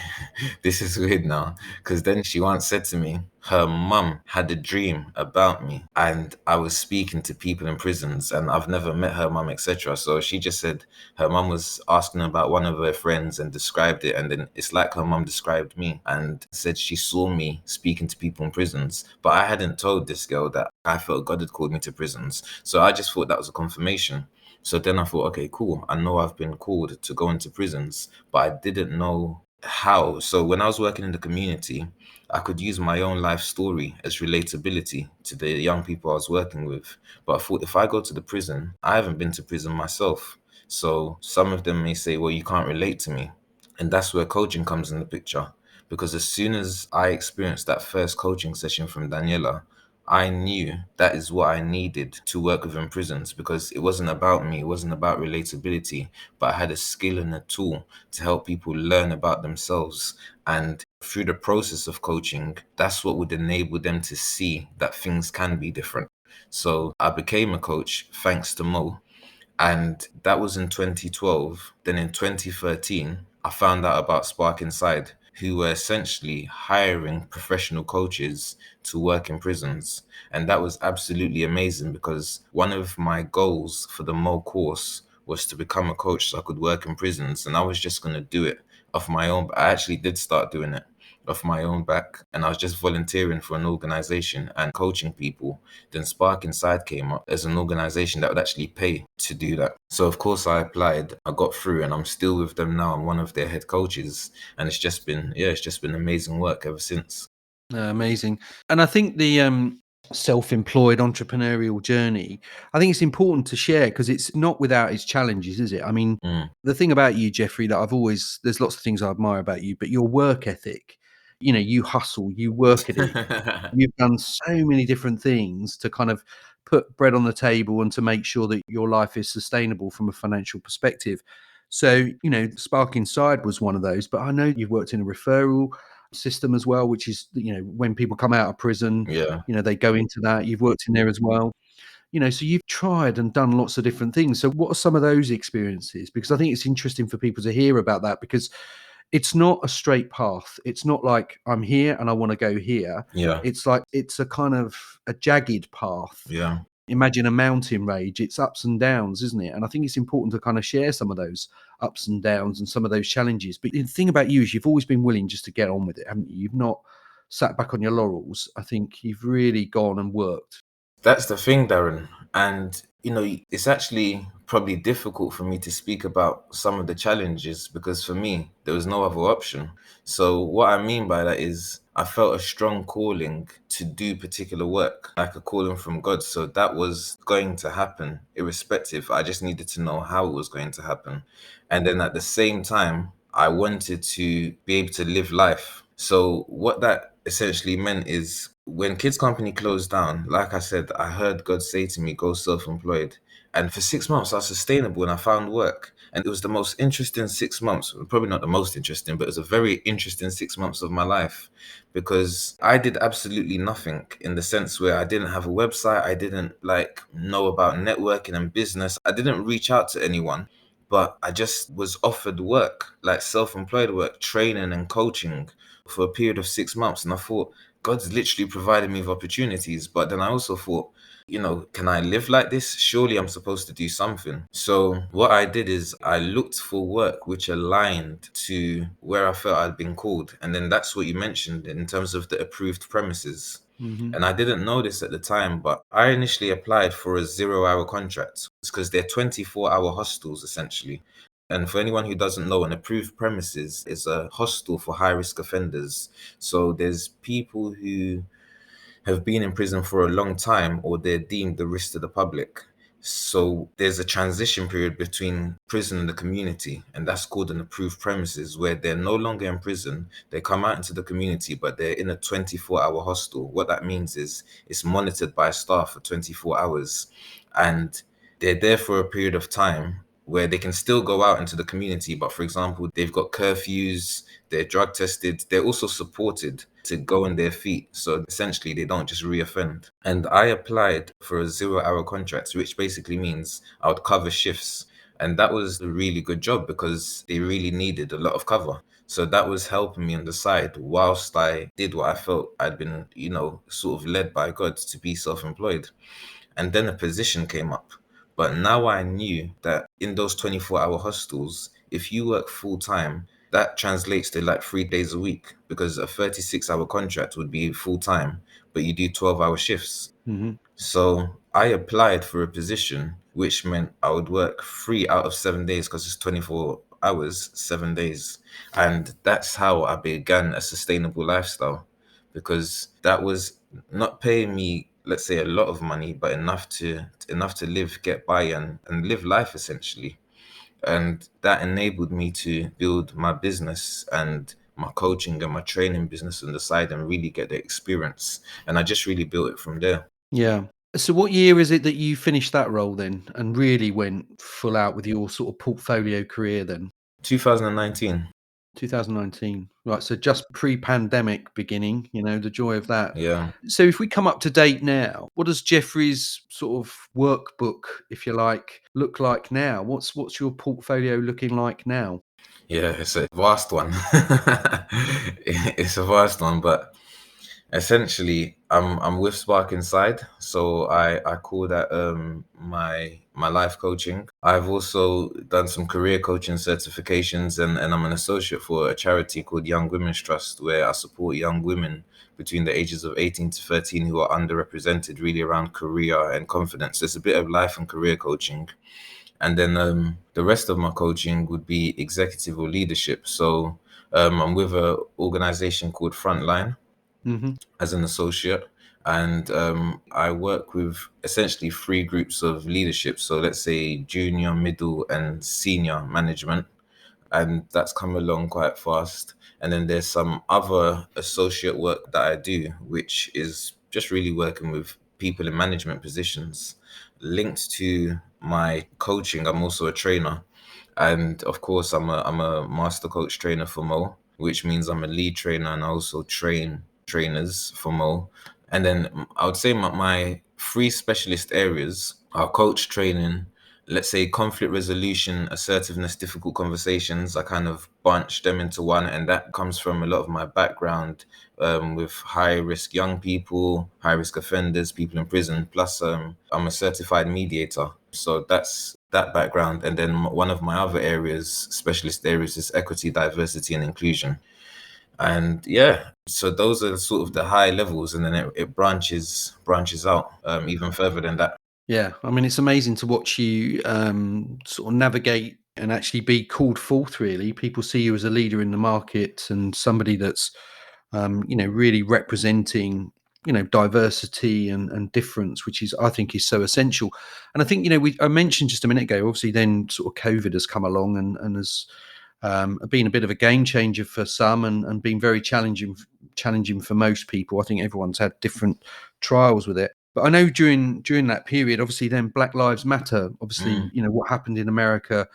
this is weird now, because then she once said to me, her mum had a dream about me and I was speaking to people in prisons and I've never met her mum, etc. So she just said her mum was asking about one of her friends and described it. And then it's like her mum described me and said she saw me speaking to people in prisons. But I hadn't told this girl that I felt God had called me to prisons. So I just thought that was a confirmation. So then I thought, okay, cool. I know I've been called to go into prisons, but I didn't know how. So when I was working in the community, I could use my own life story as relatability to the young people I was working with. But I thought if I go to the prison, I haven't been to prison myself. So some of them may say, well, you can't relate to me. And that's where coaching comes in the picture. Because as soon as I experienced that first coaching session from Daniela, I knew that is what I needed to work within prisons, because it wasn't about me, it wasn't about relatability, but I had a skill and a tool to help people learn about themselves. And through the process of coaching, that's what would enable them to see that things can be different. So I became a coach thanks to Mo. And that was in 2012. Then in 2013, I found out about Spark Inside, who were essentially hiring professional coaches to work in prisons. And that was absolutely amazing because one of my goals for the Mo course was to become a coach so I could work in prisons. And I was just going to do it off my own. But I actually did start doing it off my own back. And I was just volunteering for an organization and coaching people. Then Spark Inside came up as an organization that would actually pay to do that. So of course I applied, I got through, and I'm still with them now. I'm one of their head coaches, and it's just been amazing work ever since. Amazing. And I think the self-employed entrepreneurial journey, I think it's important to share because it's not without its challenges, is it? I mean, the thing about you, Jeffrey, that there's lots of things I admire about you, but your work ethic, you know, you hustle, you work at it. You've done so many different things to kind of put bread on the table and to make sure that your life is sustainable from a financial perspective. So, you know, Spark Inside was one of those, but I know you've worked in a referral system as well, which is, you know, when people come out of prison, Yeah. you know, they go into that. You've worked in there as well. You know, so you've tried and done lots of different things. So what are some of those experiences? Because I think it's interesting for people to hear about that, because it's not a straight path. It's not like I'm here and I want to go here. Yeah. It's like it's a kind of a jagged path. Yeah. Imagine a mountain range. It's ups and downs, isn't it? And I think it's important to kind of share some of those ups and downs and some of those challenges. But the thing about you is you've always been willing just to get on with it, haven't you? You've not sat back on your laurels. I think you've really gone and worked. That's the thing, Darren. And, you know, it's actually probably difficult for me to speak about some of the challenges because for me, there was no other option. So, what I mean by that is I felt a strong calling to do particular work, like a calling from God. So, that was going to happen irrespective. I just needed to know how it was going to happen. And then at the same time, I wanted to be able to live life. So, what that essentially meant is when Kids Company closed down, like I said, I heard God say to me, go self-employed. And for 6 months, I was sustainable and I found work. And it was the most interesting 6 months, probably not the most interesting, but it was a very interesting 6 months of my life because I did absolutely nothing in the sense where I didn't have a website. I didn't know about networking and business. I didn't reach out to anyone, but I just was offered work, like self-employed work, training and coaching for a period of 6 months. And I thought, God's literally provided me with opportunities. But then I also thought, can I live like this? Surely I'm supposed to do something. So what I did is I looked for work which aligned to where I felt I'd been called. And then that's what you mentioned in terms of the approved premises. Mm-hmm. And I didn't know this at the time, but I initially applied for a 0-hour contract. It's because they're 24-hour hostels essentially. And for anyone who doesn't know, an approved premises is a hostel for high risk offenders. So there's people who have been in prison for a long time, or they're deemed a risk to the public. So there's a transition period between prison and the community, and that's called an approved premises, where they're no longer in prison. They come out into the community, but they're in a 24-hour hostel. What that means is it's monitored by staff for 24 hours, and they're there for a period of time where they can still go out into the community. But for example, they've got curfews, they're drug tested, they're also supported to go on their feet. So essentially, they don't just reoffend. And I applied for a 0-hour contract, which basically means I would cover shifts. And that was a really good job because they really needed a lot of cover. So that was helping me on the side whilst I did what I felt I'd been, sort of led by God to be self-employed. And then a position came up. But now I knew that in those 24-hour hostels, if you work full time, that translates to like 3 days a week, because a 36-hour contract would be full time, but you do 12-hour shifts. Mm-hmm. So I applied for a position, which meant I would work 3 out of 7 days because it's 24 hours, 7 days. And that's how I began a sustainable lifestyle, because that was not paying me, let's say, a lot of money, but enough to live, get by, and live life essentially. And that enabled me to build my business and my coaching and my training business on the side and really get the experience. And I just really built it from there. Yeah. So what year is it that you finished that role then and really went full out with your sort of portfolio career then? 2019. 2019. Right. So just pre-pandemic beginning, the joy of that. Yeah. So if we come up to date now, what does Jeffrey's sort of workbook, if you like, look like now? What's your portfolio looking like now? Yeah, it's a vast one. It's a vast one, but essentially I'm with Spark Inside. So I call that my life coaching. I've also done some career coaching certifications, and I'm an associate for a charity called Young Women's Trust, where I support young women between the ages of 18 to 13 who are underrepresented, really around career and confidence. There's a bit of life and career coaching. And then the rest of my coaching would be executive or leadership. So I'm with an organization called Frontline Mm-hmm. as an associate. And I work with essentially 3 groups of leadership. So let's say junior, middle, and senior management. And that's come along quite fast. And then there's some other associate work that I do, which is just really working with people in management positions. Linked to my coaching, I'm also a trainer. And of course, I'm a master coach trainer for MOE, which means I'm a lead trainer and I also train trainers for MOE. And then I would say my 3 specialist areas are coach training, let's say conflict resolution, assertiveness, difficult conversations. I kind of bunch them into one, and that comes from a lot of my background with high risk young people, high risk offenders, people in prison. Plus, I'm a certified mediator. So that's that background. And then one of my other areas, specialist areas, is equity, diversity, and inclusion. And yeah, so those are sort of the high levels, and then it branches out even further than that. Yeah, I mean, it's amazing to watch you sort of navigate and actually be called forth, really. People see you as a leader in the market and somebody that's, really representing, diversity and difference, which is, I think, is so essential. And I think, I mentioned just a minute ago, obviously then sort of COVID has come along and has been a bit of a game changer for some and been very challenging for most people. I think everyone's had different trials with it. But I know during that period, obviously, then Black Lives Matter, obviously, what happened in America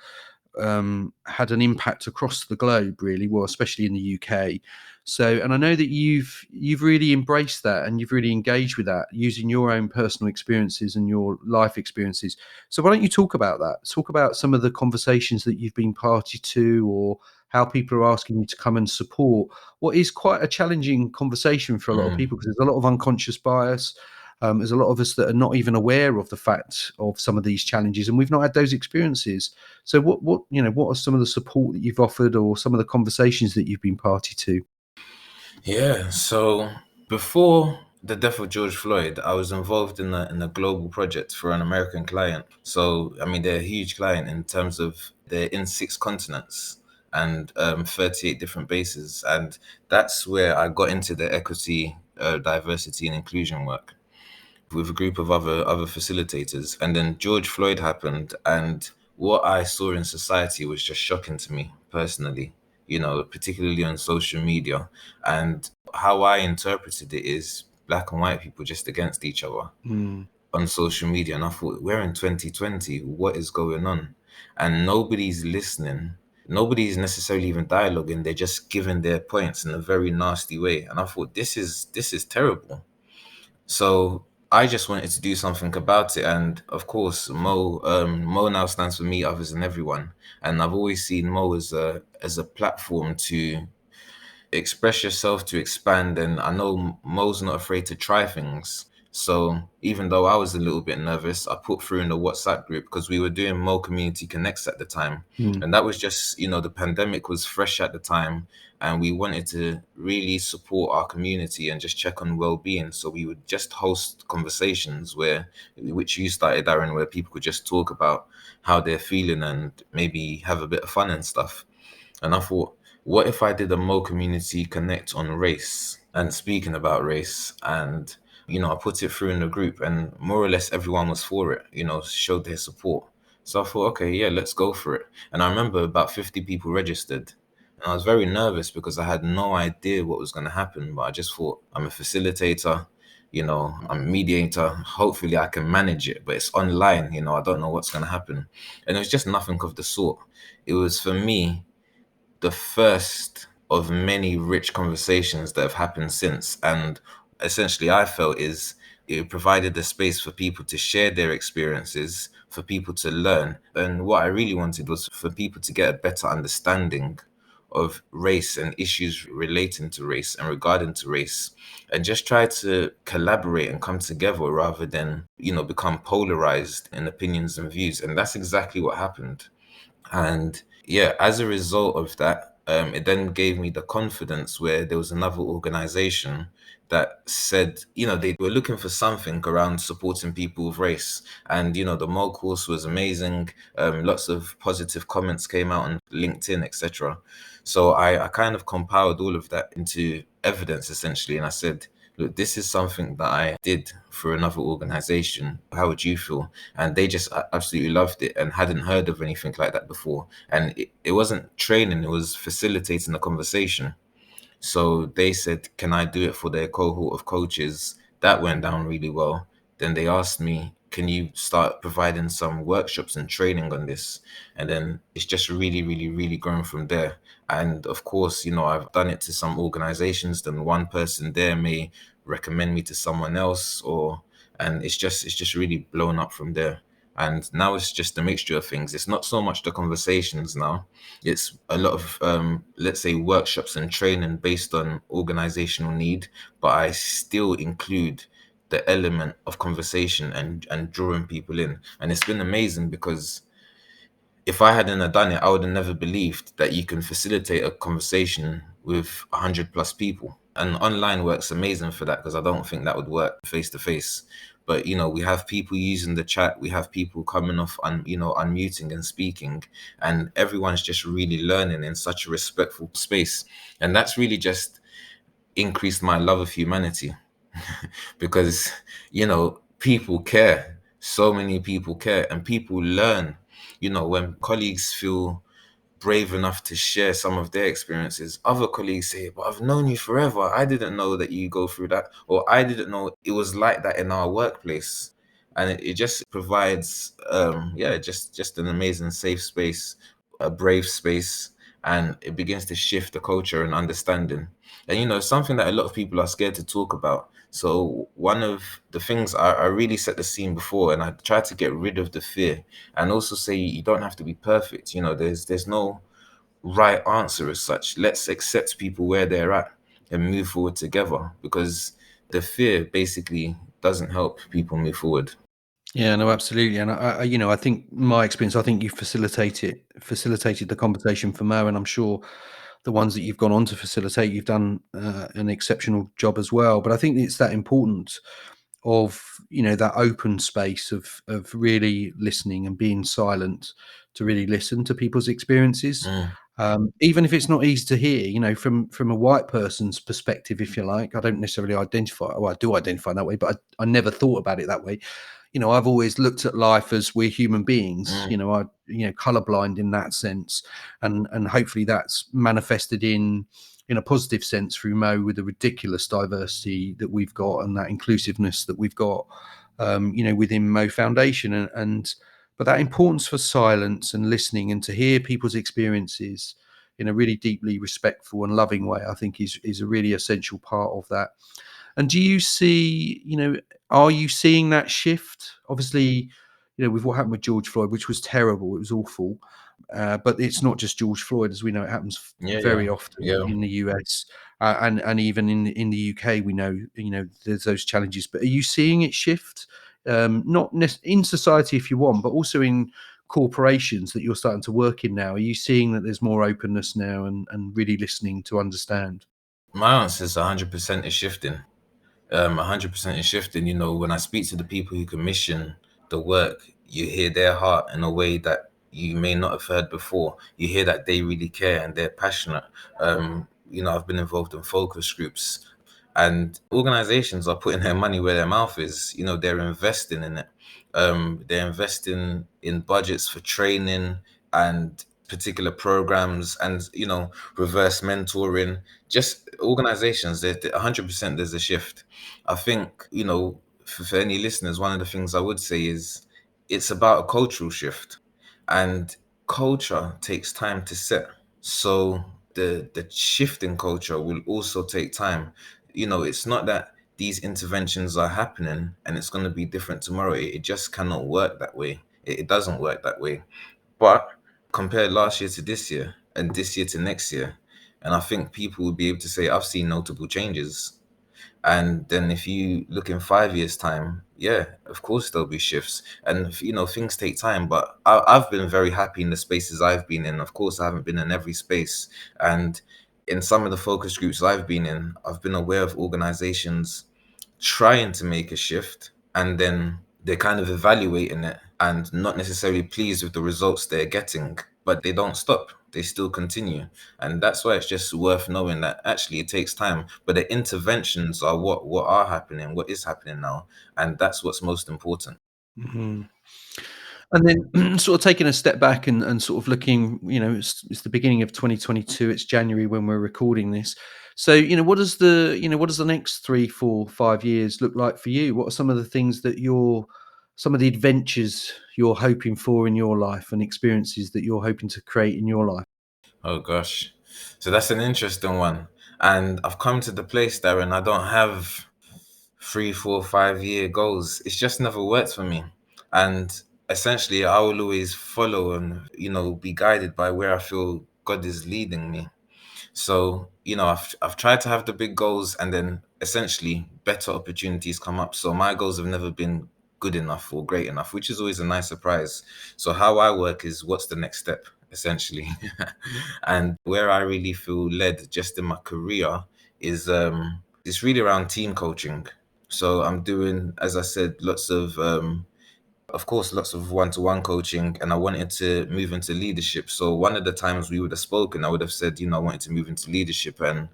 had an impact across the globe, really, well, especially in the UK. So, and I know that you've really embraced that and you've really engaged with that using your own personal experiences and your life experiences. So why don't you talk about that? Talk about some of the conversations that you've been party to, or how people are asking you to come and support what is quite a challenging conversation for a lot of people, because there's a lot of unconscious bias. There's a lot of us that are not even aware of the fact of some of these challenges, and we've not had those experiences. So what are some of the support that you've offered, or some of the conversations that you've been party to? Yeah, so before the death of George Floyd, I was involved in a global project for an American client. So I mean, they're a huge client in terms of they're in 6 continents and 38 different bases, and that's where I got into the equity, diversity, and inclusion work with a group of other facilitators. And then George Floyd happened, and what I saw in society was just shocking to me personally, particularly on social media. And how I interpreted it is black and white people just against each other on social media. And I thought, we're in 2020, what is going on? And nobody's listening. Nobody's necessarily even dialoguing. They're just giving their points in a very nasty way. And I thought, this is terrible. So I just wanted to do something about it. And of course, Mo now stands for me, others, and everyone. And I've always seen Mo as a platform to express yourself, to expand. And I know Mo's not afraid to try things. So even though I was a little bit nervous, I put through in the WhatsApp group, because we were doing Mo Community Connects at the time. And that was just, the pandemic was fresh at the time, and we wanted to really support our community and just check on well-being. So we would just host conversations which you started, Darren, where people could just talk about how they're feeling and maybe have a bit of fun and stuff. And I thought, what if I did a Mo Community Connect on race and speaking about race? And, I put it through in the group, and more or less everyone was for it, showed their support. So I thought, okay, yeah, let's go for it. And I remember about 50 people registered. And I was very nervous because I had no idea what was going to happen. But I just thought, I'm a facilitator, I'm a mediator. Hopefully I can manage it, but it's online, I don't know what's going to happen. And it was just nothing of the sort. It was, for me, the first of many rich conversations that have happened since. And essentially, I felt it provided a space for people to share their experiences, for people to learn. And what I really wanted was for people to get a better understanding of race and issues relating to race and regarding to race, and just try to collaborate and come together rather than, become polarized in opinions and views. And that's exactly what happened. And yeah, as a result of that, it then gave me the confidence, where there was another organization that said, they were looking for something around supporting people with race. And, the Mo course was amazing. Lots of positive comments came out on LinkedIn, etc. So I kind of compiled all of that into evidence, essentially. And I said, look, this is something that I did for another organization. How would you feel? And they just absolutely loved it and hadn't heard of anything like that before. And it wasn't training, it was facilitating the conversation. So they said, can I do it for their cohort of coaches? That went down really well. Then they asked me, can you start providing some workshops and training on this? And then it's just really, really, really grown from there. And of course, I've done it to some organizations, then one person there may recommend me to someone else, and it's just really blown up from there. And now it's just a mixture of things. It's not so much the conversations now. It's a lot of, let's say, workshops and training based on organizational need, but I still include the element of conversation and drawing people in. And it's been amazing, because if I hadn't have done it, I would have never believed that you can facilitate a conversation with 100 plus people. And online works amazing for that, because I don't think that would work face to face. But we have people using the chat, we have people coming off and unmuting and speaking, and everyone's just really learning in such a respectful space. And that's really just increased my love of humanity. Because people care, so many people care, and people learn. When colleagues feel brave enough to share some of their experiences, other colleagues say, but I've known you forever, I didn't know that you go through that, or I didn't know it was like that in our workplace. And it just provides just an amazing safe space, a brave space, and it begins to shift the culture and understanding. And something that a lot of people are scared to talk about. So one of the things, I really set the scene before, and I tried to get rid of the fear, and also say you don't have to be perfect. There's no right answer as such. Let's accept people where they're at and move forward together, because the fear basically doesn't help people move forward. Yeah, no, absolutely. And I think my experience, I think you facilitated the conversation for Mo, and I'm sure the ones that you've gone on to facilitate, you've done an exceptional job as well. But I think it's that important of, that open space of really listening and being silent to really listen to people's experiences. Mm, Even if it's not easy to hear, from a white person's perspective, if you like. I don't necessarily identify, well, I do identify that way, but I never thought about it that way. I've always looked at life as we're human beings. mm, Colorblind in that sense, and hopefully that's manifested in a positive sense through Mo, with the ridiculous diversity that we've got and that inclusiveness that we've got, within Mo Foundation, and but that importance for silence and listening and to hear people's experiences in a really deeply respectful and loving way, I think is a really essential part of that. And do you see, are you seeing that shift? Obviously, with what happened with George Floyd, which was terrible, it was awful. But it's not just George Floyd, as we know, it happens yeah, very yeah, often yeah. in the US, and even in the UK. We know, there's those challenges. But are you seeing it shift? Not in society, if you want, but also in corporations that you're starting to work in now. Are you seeing that there's more openness now and really listening to understand? My answer is 100% is shifting. 100% is shifting. When I speak to the people who commission the work, you hear their heart in a way that you may not have heard before. You hear that they really care and they're passionate. I've been involved in focus groups, and organizations are putting their money where their mouth is. They're investing in it. They're investing in budgets for training and particular programs, and reverse mentoring. Just organizations, 100% there's a shift. I think, for any listeners, one of the things I would say is it's about a cultural shift, and culture takes time to set. So the shift in culture will also take time. It's not that these interventions are happening and it's going to be different tomorrow. It just cannot work that way. It doesn't work that way. But compare last year to this year and this year to next year, and I think people will be able to say, I've seen notable changes. And then if you look in 5 years' time, yeah, of course there'll be shifts. And things take time, but I've been very happy in the spaces I've been in. Of course, I haven't been in every space. And in some of the focus groups I've been in, I've been aware of organizations trying to make a shift, and then they're kind of evaluating it and not necessarily pleased with the results they're getting, but they don't stop. They still continue. And that's why it's just worth knowing that actually it takes time, but the interventions are what are happening, what is happening now. And that's what's most important. Mhm. And then sort of taking a step back and sort of looking, it's the beginning of 2022. It's January when we're recording this. So, what does the next 3, 4, 5 years look like for you? What are some of the things that some of the adventures you're hoping for in your life and experiences that you're hoping to create in your life? Oh gosh. So that's an interesting one. And I've come to the place, Darren, I don't have 3, 4, 5 year goals. It's just never worked for me. And essentially I will always follow and, be guided by where I feel God is leading me. So, I've tried to have the big goals, and then essentially better opportunities come up. So my goals have never been good enough or great enough, which is always a nice surprise. So how I work is, what's the next step, essentially. And where I really feel led just in my career is it's really around team coaching. So I'm doing, as I said, lots of course, lots of one-to-one coaching, and I wanted to move into leadership. So one of the times we would have spoken, I would have said, I wanted to move into leadership, and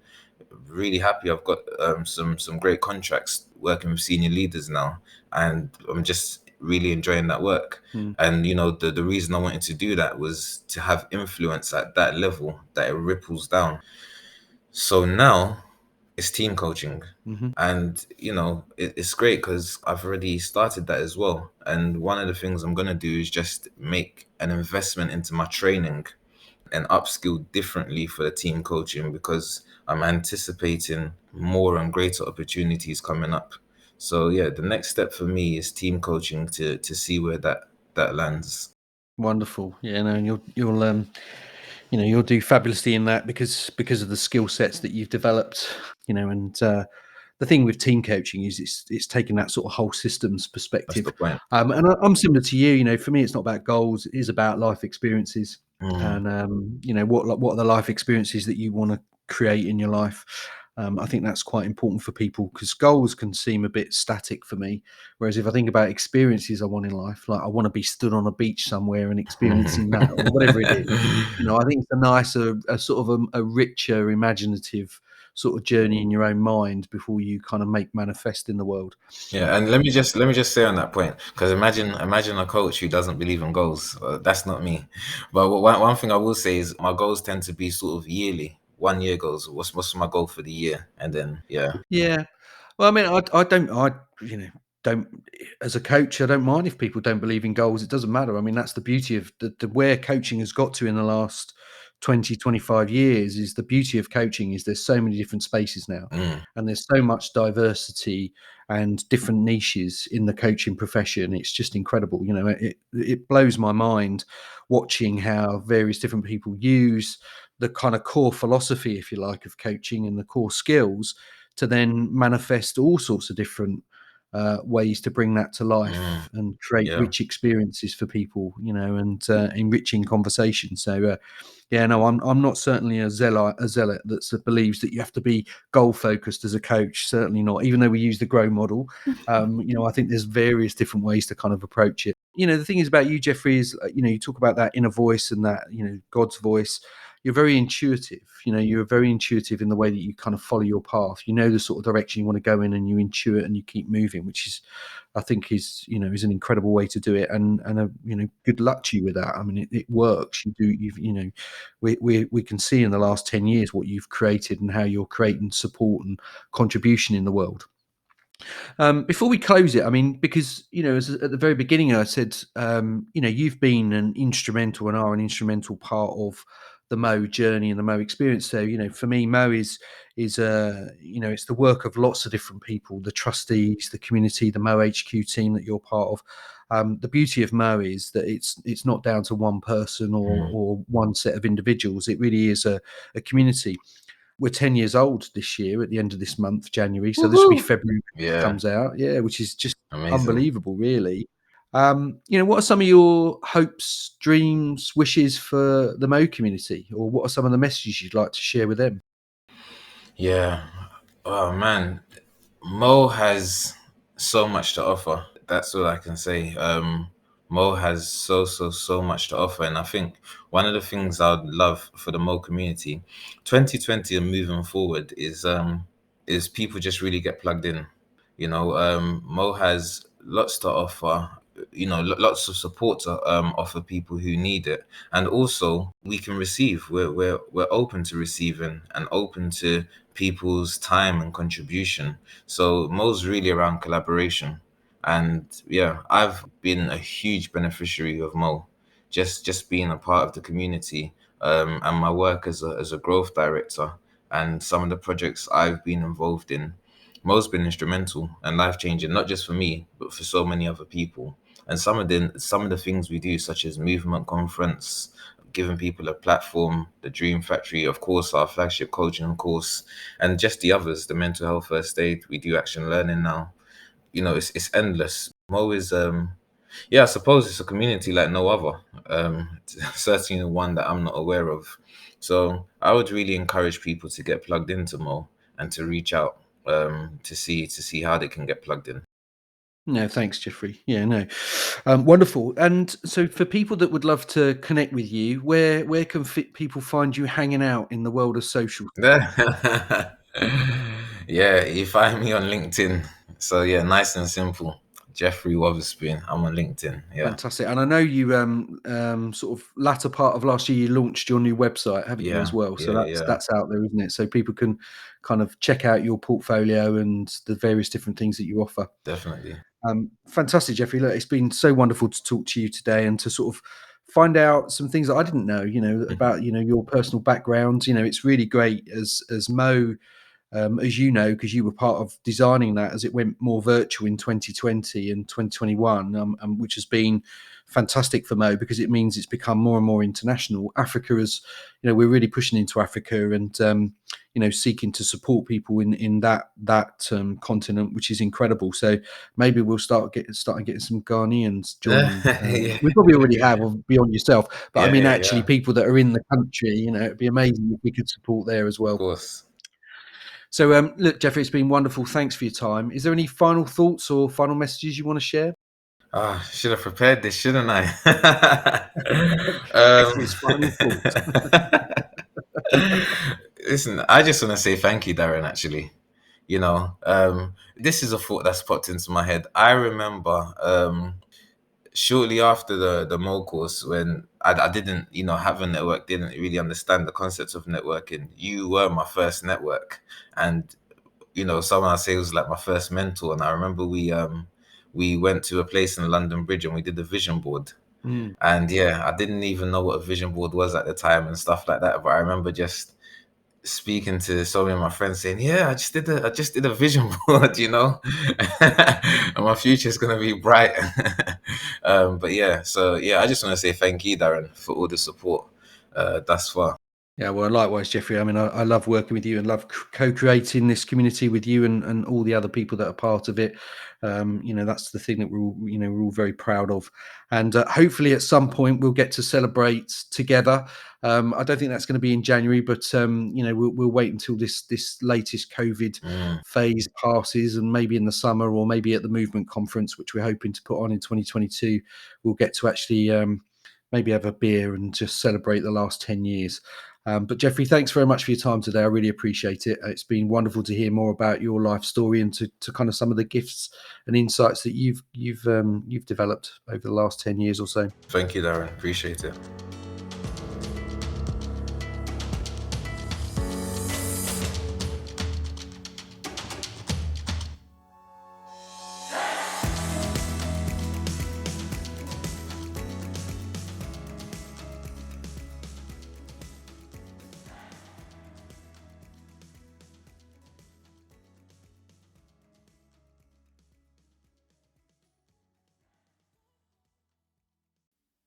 really happy I've got some great contracts working with senior leaders now, and I'm just really enjoying that work. Mm. And the reason I wanted to do that was to have influence at that level that it ripples down. So now it's team coaching. Mhm. And it's great because I've already started that as well. And one of the things I'm going to do is just make an investment into my training and upskill differently for the team coaching, because I'm anticipating more and greater opportunities coming up. So yeah, the next step for me is team coaching to see where that lands. Wonderful. Yeah, no, and you'll do fabulously in that because of the skill sets that you've developed, and the thing with team coaching is it's taking that sort of whole systems That's the perspective. point. And I'm similar to you. For me, it's not about goals; it is about life experiences. Mm, And what are the life experiences that you want to create in your life? I think that's quite important for people, because goals can seem a bit static for me. Whereas if I think about experiences I want in life, like I want to be stood on a beach somewhere and experiencing that, or whatever it is. I think it's a nicer, a sort of a richer, imaginative sort of journey in your own mind before you kind of make manifest in the world. Yeah, and let me just say on that point, because imagine a coach who doesn't believe in goals. That's not me. But one thing I will say is my goals tend to be sort of yearly, 1 year goals. What's my goal for the year, and then yeah. Yeah. Well, I mean, you know, don't, as a coach, I don't mind if people don't believe in goals. It doesn't matter. I mean, that's the beauty of the where coaching has got to in the last 20, 25 years. Is the beauty of coaching is there's so many different spaces now, Mm, and there's so much diversity and different niches in the coaching profession. It's just incredible. It blows my mind watching how various different people use the kind of core philosophy, if you like, of coaching and the core skills to then manifest all sorts of different ways to bring that to mm, life and create yeah. rich experiences for people, and enriching conversation. So, yeah, no, I'm not certainly a zealot that believes that you have to be goal focused as a coach. Certainly not. Even though we use the grow model, I think there's various different ways to kind of approach it. The thing is about you, Jeffrey, is you talk about that inner voice and that God's voice. You're very intuitive. You're very intuitive in the way that you kind of follow your path. You know the sort of direction you want to go in, and you intuit and you keep moving, which is, I think, is an incredible way to do it. And good luck to you with that. I mean, it works. We can see in the last 10 years what you've created and how you're creating support and contribution in the world. Before we close it, I mean, because at the very beginning, I said, you've been an instrumental and are an instrumental part of the Mo journey and the Mo experience. So, for me, Mo is it's the work of lots of different people, the trustees, the community, the Mo HQ team that you're part of. The beauty of Mo is that it's not down to one person Mm. or one set of individuals. It really is a community. We're 10 years old this year at the end of this month, January. So this will be Woohoo! February when this Yeah, comes out. Yeah, which is just amazing. unbelievable, really. What are some of your hopes, dreams, wishes for the Mo community? Or what are some of the messages you'd like to share with them? Yeah. Oh man, Mo has so much to offer. That's all I can say. Mo has so much to offer, and I think one of the things I'd love for the Mo community, 2020 and moving forward, is people just really get plugged in. Mo has lots to offer. Lots of support to offer people who need it, and also we can receive. We're open to receiving and open to people's time and contribution. So Mo's really around collaboration. And yeah, I've been a huge beneficiary of Mo, just being a part of the community, and my work as a growth director and some of the projects I've been involved in. Mo's been instrumental and life changing, not just for me, but for so many other people. And some of the things we do, such as movement conference, giving people a platform, the Dream Factory, of course, our flagship coaching course, and just the others, the mental health first aid. We do action learning now. It's endless. Mo is yeah, I suppose it's a community like no other. Certainly one that I'm not aware of. So I would really encourage people to get plugged into Mo and to reach out to see how they can get plugged in. No, thanks, Jeffrey. Yeah, no, wonderful. And so, for people that would love to connect with you, where can people find you hanging out in the world of social? Yeah, you find me on LinkedIn. So yeah, nice and simple. Jeffrey Wotherspoon. I'm on LinkedIn. Yeah, Fantastic. And I know you sort of latter part of last year you launched your new website, haven't you, as yeah, well? So yeah, that's yeah. that's out there, isn't it? So people can kind of check out your portfolio and the various different things that you offer. Definitely. Fantastic, Jeffrey. Look, it's been so wonderful to talk to you today and to sort of find out some things that I didn't know, about your personal background. It's really great as Mo, as you know, because you were part of designing that as it went more virtual in 2020 and 2021, which has been fantastic for Mo, because it means it's become more and more international. Africa is, we're really pushing into Africa and, seeking to support people in that continent, which is incredible. So maybe we'll start getting some Ghanaians joining. Yeah. We probably already have, beyond yourself, but I mean, Yeah, actually, yeah. people that are in the country, it'd be amazing if we could support there as well. Of course. So, look, Jeffrey, it's been wonderful. Thanks for your time. Is there any final thoughts or final messages you want to share? Should have prepared this, shouldn't I? Jeffrey's final thoughts. Listen, I just want to say thank you, Darren, actually. This is a thought that's popped into my head. I remember shortly after the MOE course, when I didn't, have a network, didn't really understand the concepts of networking. You were my first network. And, someone I say was like my first mentor. And I remember we went to a place in London Bridge and we did a vision board. And yeah, I didn't even know what a vision board was at the time and stuff like that. But I remember just speaking to so many of my friends saying, yeah, I just did a vision board, and my future is going to be bright. But yeah, so yeah, I just want to say thank you, Darren, for all the support thus far. Yeah, well, likewise, Jeffrey. I mean, I love working with you and love co-creating this community with you and all the other people that are part of it. That's the thing that we're all very proud of. And hopefully at some point we'll get to celebrate together. I don't think that's going to be in January, but we'll wait until this latest COVID phase passes, and maybe in the summer or maybe at the Movement Conference, which we're hoping to put on in 2022, we'll get to actually maybe have a beer and just celebrate the last 10 years. But Jeffrey, thanks very much for your time today. I really appreciate it. It's been wonderful to hear more about your life story and to kind of some of the gifts and insights that you've developed over the last 10 years or so. Thank you, Darren. Appreciate it.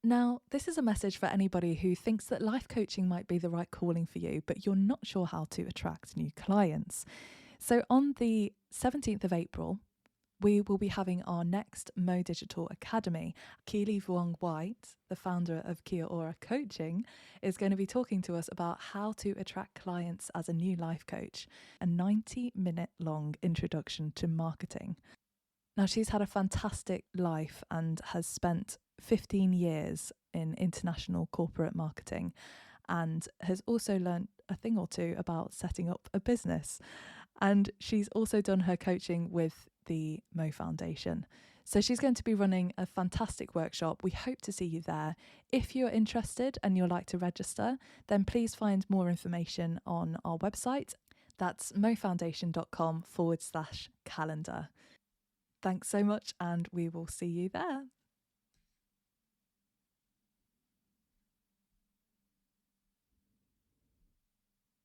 Now, this is a message for anybody who thinks that life coaching might be the right calling for you, but you're not sure how to attract new clients. So on the 17th of April, we will be having our next Mo Digital Academy. Keely Vuong White, the founder of Kia Ora Coaching, is going to be talking to us about how to attract clients as a new life coach, a 90-minute long introduction to marketing. Now, she's had a fantastic life and has spent 15 years in international corporate marketing and has also learned a thing or two about setting up a business. And she's also done her coaching with the MOE Foundation. So she's going to be running a fantastic workshop. We hope to see you there. If you're interested and you'd like to register, then please find more information on our website. That's mofoundation.com/calendar. Thanks so much, and we will see you there.